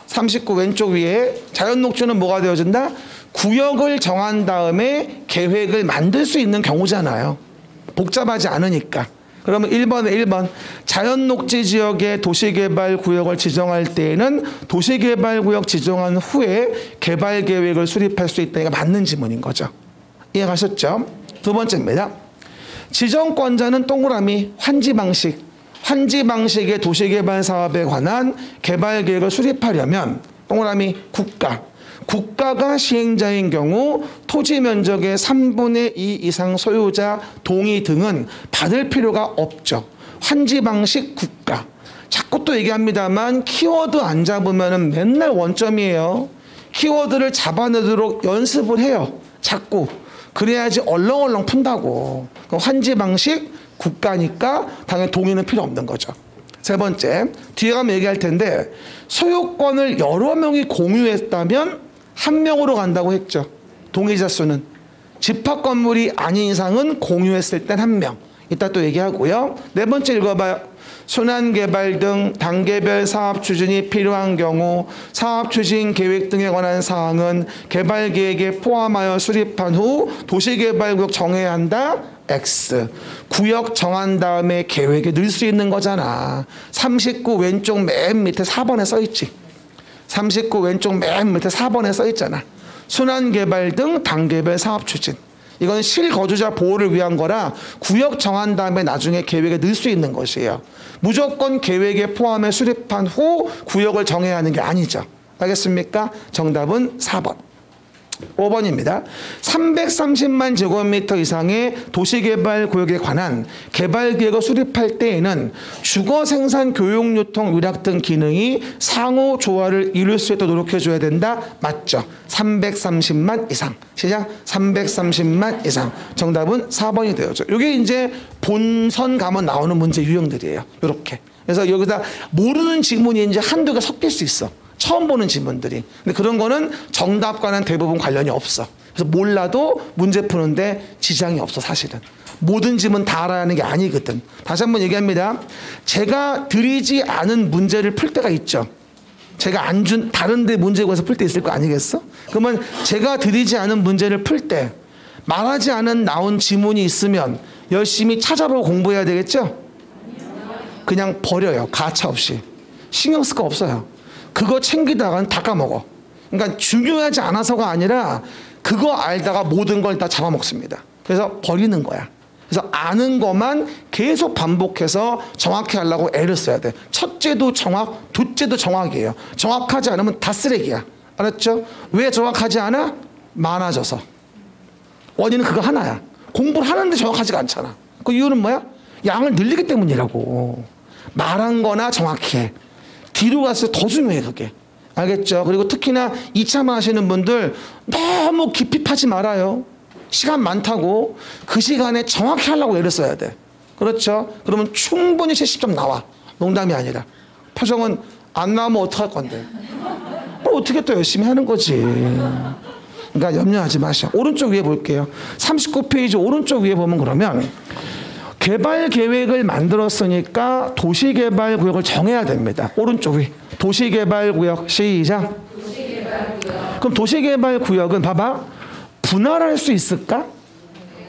39 왼쪽 위에 자연녹지는 뭐가 되어진다? 구역을 정한 다음에 계획을 만들 수 있는 경우잖아요. 복잡하지 않으니까. 그러면 1번에 1번 자연녹지 지역의 도시개발구역을 지정할 때에는 도시개발구역 지정한 후에 개발계획을 수립할 수 있다니까 맞는 지문인 거죠. 이해가셨죠? 두 번째입니다. 지정권자는 동그라미 환지방식. 환지방식의 도시개발 사업에 관한 개발계획을 수립하려면 동그라미 국가. 국가가 시행자인 경우 토지 면적의 3분의 2 이상 소유자 동의 등은 받을 필요가 없죠. 환지방식 국가. 자꾸 또 얘기합니다만 키워드 안 잡으면 맨날 원점이에요. 키워드를 잡아내도록 연습을 해요. 자꾸. 그래야지 얼렁얼렁 푼다고. 환지방식 국가니까 당연히 동의는 필요 없는 거죠. 세 번째, 뒤에 가면 얘기할 텐데 소유권을 여러 명이 공유했다면 한 명으로 간다고 했죠. 동의자 수는. 집합건물이 아닌 이상은 공유했을 땐 한 명. 이따 또 얘기하고요. 네 번째 읽어봐요. 순환개발 등 단계별 사업 추진이 필요한 경우 사업 추진 계획 등에 관한 사항은 개발계획에 포함하여 수립한 후 도시개발구역 정해야 한다. X. 구역 정한 다음에 계획에 넣을 수 있는 거잖아. 39 왼쪽 맨 밑에 4번에 써있지. 39 왼쪽 맨 밑에 4번에 써있잖아. 순환개발 등 단계별 사업 추진. 이건 실거주자 보호를 위한 거라 구역 정한 다음에 나중에 계획에 넣을 수 있는 것이에요. 무조건 계획에 포함해 수립한 후 구역을 정해야 하는 게 아니죠. 알겠습니까? 정답은 4번. 5번입니다. 330만 제곱미터 이상의 도시개발구역에 관한 개발계획을 수립할 때에는 주거생산 교육유통 위락 등 기능이 상호 조화를 이룰 수 있도록 노력해줘야 된다. 맞죠? 330만 이상. 시작. 330만 이상. 정답은 4번이 되어죠. 이게 이제 본선 가면 나오는 문제 유형들이에요. 이렇게. 그래서 여기다 모르는 지문이 이제 한두 개 섞일 수 있어. 처음 보는 지문들이. 근데 그런 거는 정답과는 대부분 관련이 없어. 그래서 몰라도 문제 푸는데 지장이 없어, 사실은. 모든 지문 다 알아야 하는 게 아니거든. 다시 한번 얘기합니다. 제가 드리지 않은 문제를 풀 때가 있죠. 제가 안 준 다른 데 문제 구해서 풀 때 있을 거 아니겠어? 그러면 제가 드리지 않은 문제를 풀 때 말하지 않은 나온 지문이 있으면 열심히 찾아보고 공부해야 되겠죠? 그냥 버려요. 가차 없이. 신경 쓸 거 없어요. 그거 챙기다가는 다 까먹어. 그러니까 중요하지 않아서가 아니라 그거 알다가 모든 걸 다 잡아먹습니다. 그래서 버리는 거야. 그래서 아는 것만 계속 반복해서 정확히 하려고 애를 써야 돼. 첫째도 정확, 둘째도 정확이에요. 정확하지 않으면 다 쓰레기야. 알았죠? 왜 정확하지 않아? 많아져서. 원인은 그거 하나야. 공부를 하는데 정확하지가 않잖아. 그 이유는 뭐야? 양을 늘리기 때문이라고. 말한 거나 정확히 해. 뒤로 갈수록 더 중요해, 그게. 알겠죠? 그리고 특히나 2차만 하시는 분들 너무 깊이 파지 말아요. 시간 많다고 그 시간에 정확히 하려고 애를 써야 돼. 그렇죠? 그러면 충분히 70점 나와. 농담이 아니라. 표정은 안 나오면 어떡할 건데. 어떻게 또 열심히 하는 거지. 그러니까 염려하지 마셔. 오른쪽 위에 볼게요. 39페이지 오른쪽 위에 보면 그러면 개발 계획을 만들었으니까 도시개발구역을 정해야 됩니다. 오른쪽 위. 도시개발구역. 시작. 그럼 도시개발구역은 봐봐. 분할할 수 있을까?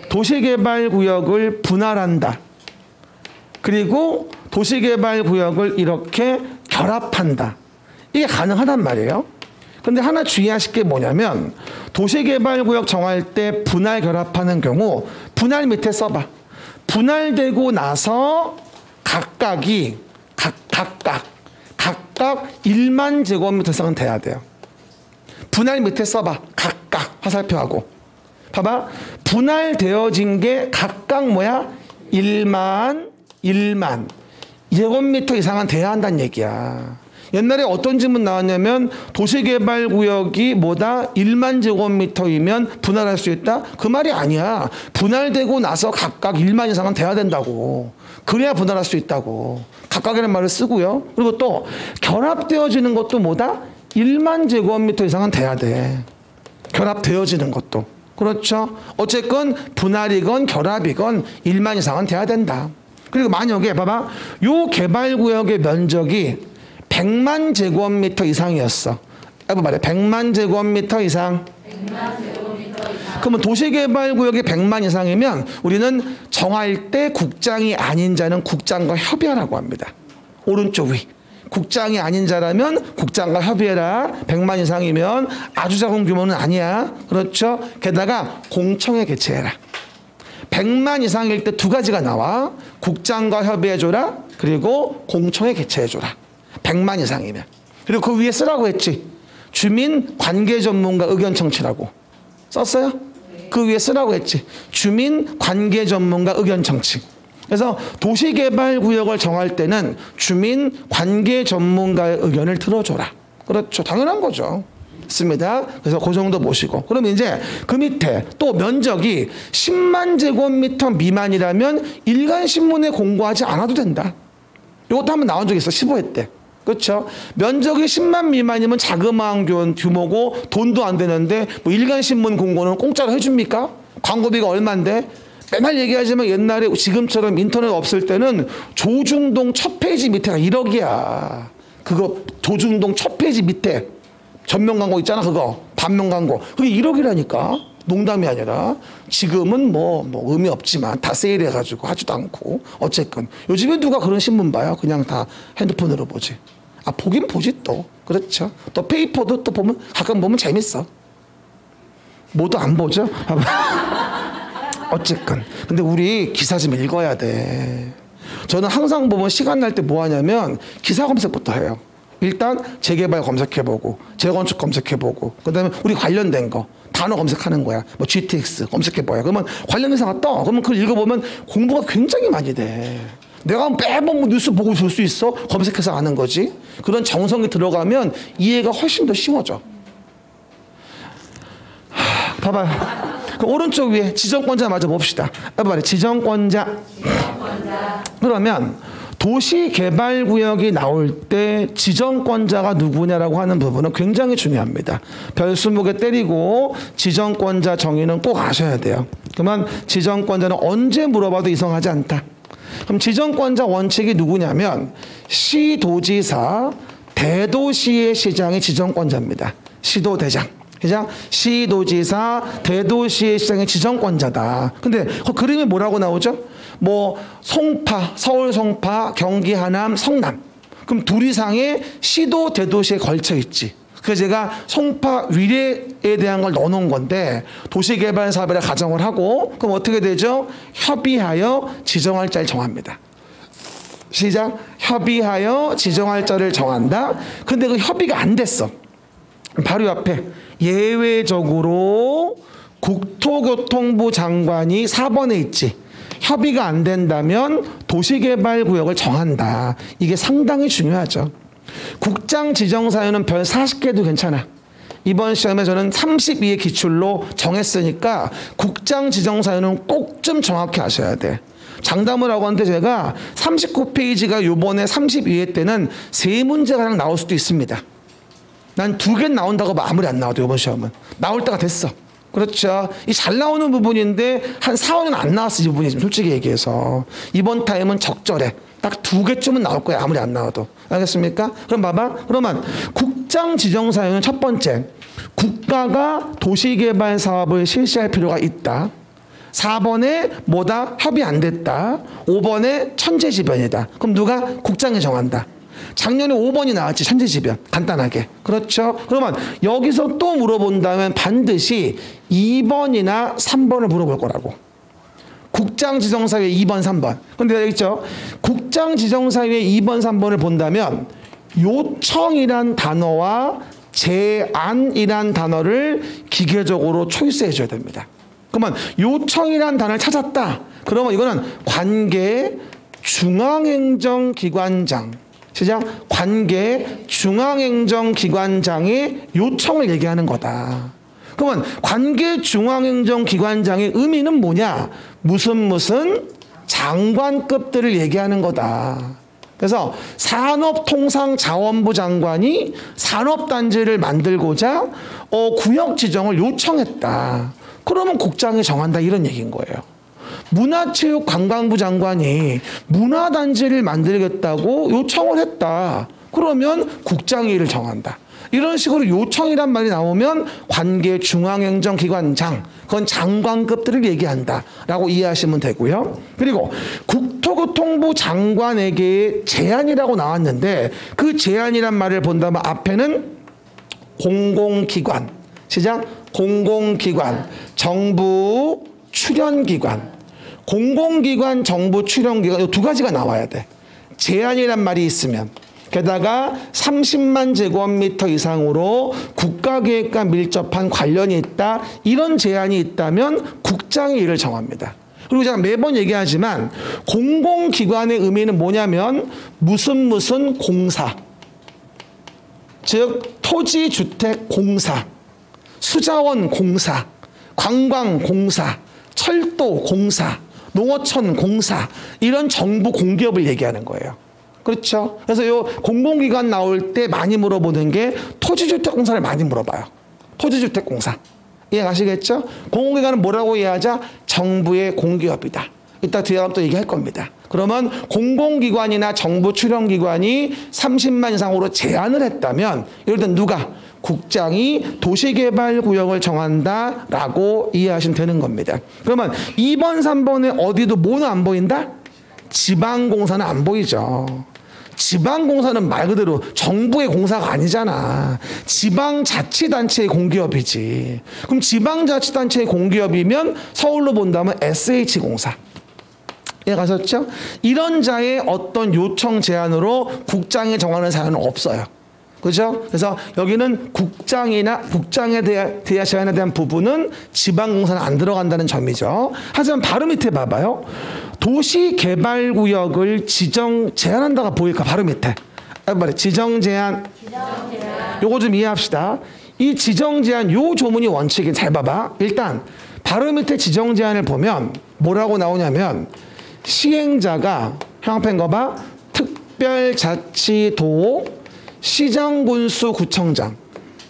도시개발구역을 분할한다. 그리고 도시개발구역을 이렇게 결합한다. 이게 가능하단 말이에요. 근데 하나 주의하실 게 뭐냐면 도시개발구역 정할 때 분할 결합하는 경우 분할 밑에 써봐. 분할되고 나서 각각 1만 제곱미터 이상은 돼야 돼요. 분할 밑에 써봐. 각각 화살표하고. 봐봐. 분할되어진 게 각각 뭐야? 1만 제곱미터 이상은 돼야 한다는 얘기야. 옛날에 어떤 질문 나왔냐면 도시개발구역이 뭐다? 1만 제곱미터이면 분할할 수 있다? 그 말이 아니야. 분할되고 나서 각각 1만 이상은 돼야 된다고. 그래야 분할할 수 있다고. 각각이라는 말을 쓰고요. 그리고 또 결합되어지는 것도 뭐다? 1만 제곱미터 이상은 돼야 돼. 결합되어지는 것도. 그렇죠? 어쨌건 분할이건 결합이건 1만 이상은 돼야 된다. 그리고 만약에 봐봐. 요 개발구역의 면적이 100만 제곱미터 이상이었어. 말해 100만 제곱미터 이상. 100만 제곱미터 이상. 그러면 도시개발구역이 100만 이상이면 우리는 정할 때 국장이 아닌 자는 국장과 협의하라고 합니다. 오른쪽 위. 국장이 아닌 자라면 국장과 협의해라. 100만 이상이면 아주 작은 규모는 아니야. 그렇죠? 게다가 공청회 개최해라. 100만 이상일 때 두 가지가 나와. 국장과 협의해줘라. 그리고 공청회 개최해줘라. 100만 이상이면. 그리고 그 위에 쓰라고 했지. 주민 관계 전문가 의견 청취라고. 썼어요? 그 위에 쓰라고 했지. 주민 관계 전문가 의견 청취. 그래서 도시개발구역을 정할 때는 주민 관계 전문가의 의견을 들어줘라. 그렇죠. 당연한 거죠. 있습니다. 그래서 그 정도 보시고. 그럼 이제 그 밑에 또 면적이 10만 제곱미터 미만이라면 일간신문에 공고하지 않아도 된다. 이것도 한번 나온 적 있어. 15회 때. 그렇죠. 면적이 10만 미만이면 자그마한 규모고 돈도 안 되는데 뭐 일간신문 공고는 공짜로 해줍니까? 광고비가 얼만데? 맨날 얘기하지만 옛날에 지금처럼 인터넷 없을 때는 조중동 첫 페이지 밑에가 1억이야. 그거 조중동 첫 페이지 밑에 전면 광고 있잖아. 그거 반면 광고 그게 1억이라니까. 농담이 아니라. 지금은 뭐 의미 없지만 다 세일해가지고 하지도 않고. 어쨌건 요즘에 누가 그런 신문 봐요. 그냥 다 핸드폰으로 보지. 아 보긴 보지 또. 그렇죠. 또 페이퍼도 또 보면 가끔 보면 재밌어. 뭐도 안 보죠. 어쨌건 근데 우리 기사 좀 읽어야 돼. 저는 항상 보면 시간 날 때 뭐 하냐면 기사 검색부터 해요. 일단 재개발 검색해보고 재건축 검색해보고 그다음에 우리 관련된 거 단어 검색하는 거야. 뭐 GTX 검색해봐요. 그러면 관련 기사가 떠. 그러면 그걸 읽어보면 공부가 굉장히 많이 돼. 내가 매번 뭐 뉴스 보고 줄 수 있어? 검색해서 아는 거지. 그런 정성이 들어가면 이해가 훨씬 더 쉬워져. 봐봐요. 그 오른쪽 위에 지정권자 마저 봅시다. 봐봐, 지정권자. 그러면 도시개발구역이 나올 때 지정권자가 누구냐라고 하는 부분은 굉장히 중요합니다. 별 20개 때리고 지정권자 정의는 꼭 아셔야 돼요. 그러면 지정권자는 언제 물어봐도 이성하지 않다. 그럼 지정권자 원칙이 누구냐면 시도지사, 대도시의 시장이 지정권자입니다. 시도대장. 그죠? 시도지사, 대도시의 시장의 지정권자다. 근데 그 그림이 뭐라고 나오죠? 뭐 송파, 서울 송파, 경기 하남, 성남. 그럼 둘 이상의 시도, 대도시에 걸쳐 있지. 그래서 제가 송파 위례에 대한 걸 넣어놓은 건데 도시개발 사업이라 가정을 하고 그럼 어떻게 되죠? 협의하여 지정할 자를 정합니다. 시작. 협의하여 지정할 자를 정한다. 근데 그 협의가 안 됐어. 바로 옆에 예외적으로 국토교통부 장관이 4번에 있지. 협의가 안 된다면 도시개발구역을 정한다. 이게 상당히 중요하죠. 국장 지정 사유는 별 40개도 괜찮아. 이번 시험에 저는 32의 기출로 정했으니까 국장 지정 사유는 꼭 좀 정확히 아셔야 돼. 장담을 하고 하는데 제가 39페이지가 요번에 32회 때는 3문제가 나올 수도 있습니다. 난 2개 나온다고 아무리 안 나와도 이번 시험은 나올 때가 됐어. 그렇죠. 이 잘 나오는 부분인데 한 4, 5년 안 나왔어. 이 부분이 솔직히 얘기해서 이번 타임은 적절해. 딱 2개쯤은 나올 거야. 아무리 안 나와도. 알겠습니까? 그럼 봐봐. 그러면 국장 지정 사유는 첫 번째, 국가가 도시개발 사업을 실시할 필요가 있다. 4번에 뭐다? 협의 안 됐다. 5번에 천재지변이다. 그럼 누가? 국장이 정한다. 작년에 5번이 나왔지. 천재지변. 간단하게. 그렇죠. 그러면 여기서 또 물어본다면 반드시 2번이나 3번을 물어볼 거라고. 국장지정사유의 2번, 3번. 근데 여기 있죠. 국장지정사유의 2번, 3번을 본다면 요청이란 단어와 제안이란 단어를 기계적으로 초이스해 줘야 됩니다. 그러면 요청이란 단어를 찾았다. 그러면 이거는 관계 중앙행정기관장 시작. 관계 중앙행정기관장의 요청을 얘기하는 거다. 그러면 관계 중앙행정기관장의 의미는 뭐냐? 무슨 장관급들을 얘기하는 거다. 그래서 산업통상자원부 장관이 산업단지를 만들고자 구역 지정을 요청했다. 그러면 국장이 정한다, 이런 얘기인 거예요. 문화체육관광부 장관이 문화단지를 만들겠다고 요청을 했다. 그러면 국장이 이를 정한다. 이런 식으로 요청이란 말이 나오면 관계 중앙행정기관장, 그건 장관급들을 얘기한다 라고 이해하시면 되고요. 그리고 국토교통부 장관에게의 제안이라고 나왔는데, 그 제안이란 말을 본다면 앞에는 공공기관, 시작. 공공기관, 정부 출연기관, 공공기관, 정부 출연기관, 이 두 가지가 나와야 돼. 제한이란 말이 있으면. 게다가 30만 제곱미터 이상으로 국가계획과 밀접한 관련이 있다, 이런 제한이 있다면 국장이 이를 정합니다. 그리고 제가 매번 얘기하지만 공공기관의 의미는 뭐냐면 무슨 공사, 즉 토지주택공사, 수자원공사, 관광공사, 철도공사, 농어촌공사, 이런 정부 공기업을 얘기하는 거예요. 그렇죠? 그래서 요 공공기관 나올 때 많이 물어보는 게 토지주택공사를 많이 물어봐요. 토지주택공사. 이해가시겠죠? 공공기관은 뭐라고 이해하자? 정부의 공기업이다. 이따 뒤에 또 얘기할 겁니다. 그러면 공공기관이나 정부 출연기관이 30만 이상으로 제한을 했다면, 예를 들면 누가? 국장이 도시개발구역을 정한다라고 이해하시면 되는 겁니다. 그러면 2번, 3번에 어디도 뭐는 안 보인다? 지방공사는 안 보이죠. 지방공사는 말 그대로 정부의 공사가 아니잖아. 지방자치단체의 공기업이지. 그럼 지방자치단체의 공기업이면 서울로 본다면 SH공사. 예, 가셨죠? 이런 자의 어떤 요청 제안으로 국장이 정하는 사안은 없어요. 그죠? 그래서 여기는 국장에 대한 제안에 대한 부분은 지방공사는 안 들어간다는 점이죠. 하지만 바로 밑에 봐봐요. 도시개발구역을 제한한다가 보일까? 바로 밑에. 지정제한. 요거 좀 이해합시다. 이 지정제한, 요 조문이 원칙인, 잘 봐봐. 일단 바로 밑에 지정제한을 보면 뭐라고 나오냐면, 시행자가, 형평 거 봐. 특별자치도 시장군수구청장,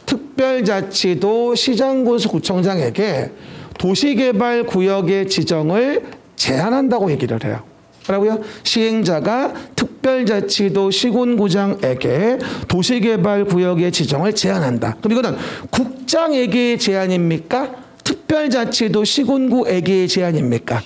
특별자치도 시장군수구청장에게 도시개발구역의 지정을 제한한다고 얘기를 해요. 뭐라고요? 시행자가 특별자치도 시군구장에게 도시개발구역의 지정을 제한한다. 그럼 이거는 국장에게의 제한입니까? 특별자치도 시군구에게의 제한입니까?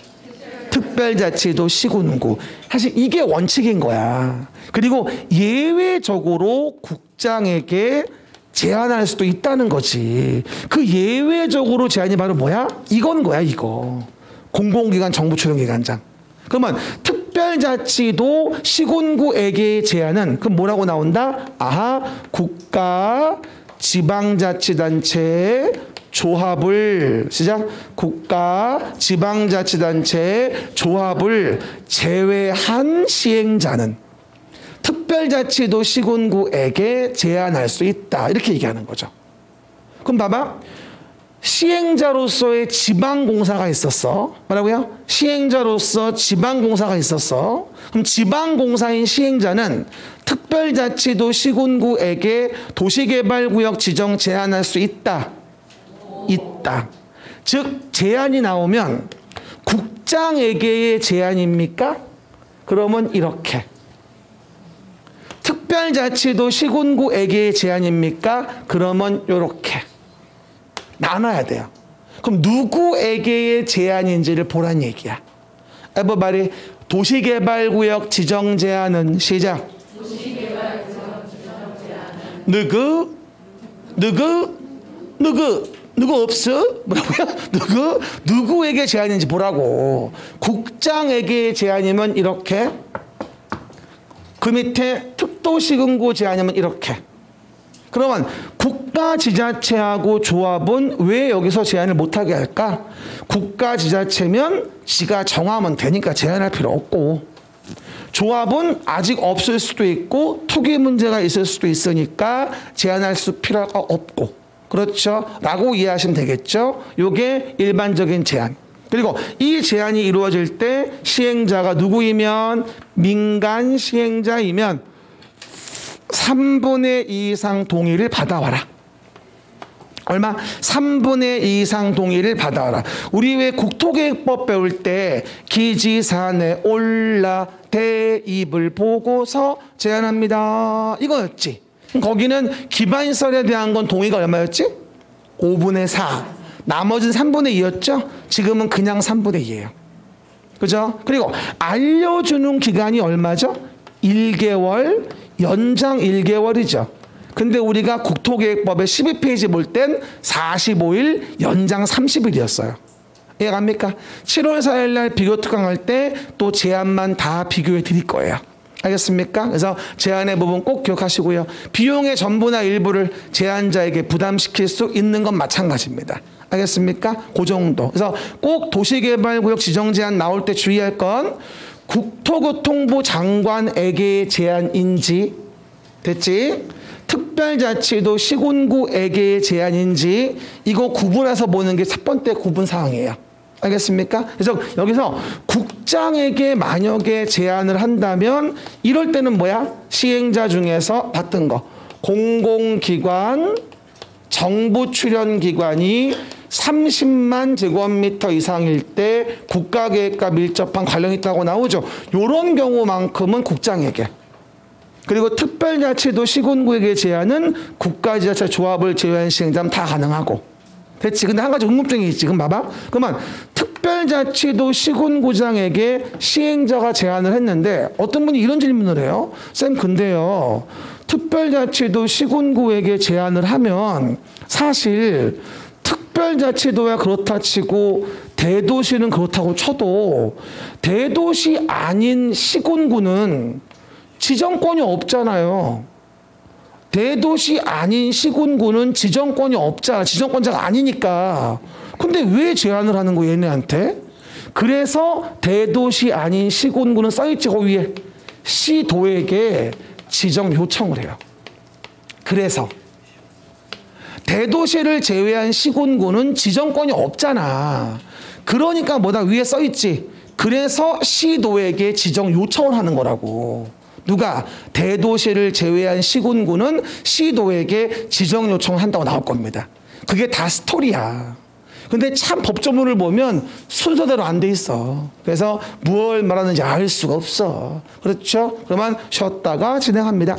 특별자치도 시군구. 사실 이게 원칙인 거야. 그리고 예외적으로 국장에게 제한할 수도 있다는 거지. 그 예외적으로 제한이 바로 뭐야? 이건 거야, 이거. 공공기관 정부출연기관장. 그러면 특별자치도 시군구에게의 제한은 그럼 뭐라고 나온다? 아하, 국가 지방자치단체의 조합을, 시작. 국가 지방자치단체의 조합을 제외한 시행자는 특별자치도 시군구에게 제한할 수 있다. 이렇게 얘기하는 거죠. 그럼 봐봐. 시행자로서의 지방공사가 있었어. 뭐라고요? 시행자로서 지방공사가 있었어. 그럼 지방공사인 시행자는 특별자치도 시군구에게 도시개발구역 지정 제한할 수 있다. 있다. 즉 제한이 나오면 국장에게의 제한입니까? 그러면 이렇게. 특별자치도 시군구에게의 제한입니까? 그러면 이렇게. 나눠야 돼요. 그럼 누구에게의 제한인지를 보란 얘기야. everybody, 도시개발구역 지정 제한은 시작. 도시개발구역 지정 제한은 누구 없어? 뭐라고요? 누구에게 제한인지 보라고. 국장에게 제한이면 이렇게. 그 밑에 특도시군구 제한이면 이렇게. 그러면 국가지자체하고 조합은 왜 여기서 제한을 못하게 할까? 국가지자체면 지가 정하면 되니까 제한할 필요 없고, 조합은 아직 없을 수도 있고 투기 문제가 있을 수도 있으니까 제한할 수 필요가 없고, 그렇죠? 라고 이해하시면 되겠죠? 요게 일반적인 제한. 그리고 이 제한이 이루어질 때 시행자가 누구이면, 민간 시행자이면 3분의 2 이상 동의를 받아와라. 얼마? 3분의 2 이상 동의를 받아와라. 우리 왜 국토계획법 배울 때 기지산에 올라 대입을 보고서 제한합니다, 이거였지. 거기는 기반시설에 대한 건 동의가 얼마였지? 5분의 4. 나머지는 3분의 2였죠? 지금은 그냥 3분의 2예요. 그죠? 그리고 알려주는 기간이 얼마죠? 1개월, 연장 1개월이죠. 근데 우리가 국토계획법의 12페이지 볼 땐 45일, 연장 30일이었어요. 이해갑니까? 7월 4일 날 비교 특강할 때 또 제한만 다 비교해 드릴 거예요. 알겠습니까? 그래서 제한의 부분 꼭 기억하시고요. 비용의 전부나 일부를 제한자에게 부담시킬 수 있는 건 마찬가지입니다. 알겠습니까? 그 정도. 그래서 꼭 도시개발구역 지정제한 나올 때 주의할 건 국토교통부 장관에게의 제한인지, 됐지? 특별자치도 시군구에게의 제한인지, 이거 구분해서 보는 게 첫 번째 구분 사항이에요. 알겠습니까? 그래서 여기서 국장에게 만약에 제한을 한다면 이럴 때는 뭐야? 시행자 중에서 봤던 거, 공공기관, 정부 출연기관이 30만 제곱미터 이상일 때 국가계획과 밀접한 관련이 있다고 나오죠. 이런 경우만큼은 국장에게. 그리고 특별자치도 시군구에게 제한은 국가지자체 조합을 제외한 시행자면 다 가능하고. 됐지? 근데 한 가지 궁금증이 있지. 그럼 봐봐. 그러면 특별자치도 시군구장에게 시행자가 제한을 했는데 어떤 분이 이런 질문을 해요. 쌤, 근데요, 특별자치도 시군구에게 제한을 하면 사실 특별자치도야 그렇다 치고 대도시는 그렇다고 쳐도 대도시 아닌 시군구는 지정권이 없잖아요. 대도시 아닌 시군구는 지정권이 없잖아. 지정권자가 아니니까. 근데 왜 제한을 하는 거야, 얘네한테? 그래서 대도시 아닌 시군구는 써있지, 그 위에. 시도에게 지정 요청을 해요. 그래서 대도시를 제외한 시군구는 지정권이 없잖아. 그러니까 뭐다 위에 써있지. 그래서 시도에게 지정 요청을 하는 거라고. 누가? 대도시를 제외한 시군구는 시도에게 지정 요청을 한다고 나올 겁니다. 그게 다 스토리야. 근데 참 법조문을 보면 순서대로 안 돼 있어. 그래서 무엇을 말하는지 알 수가 없어. 그렇죠? 그러면 쉬었다가 진행합니다.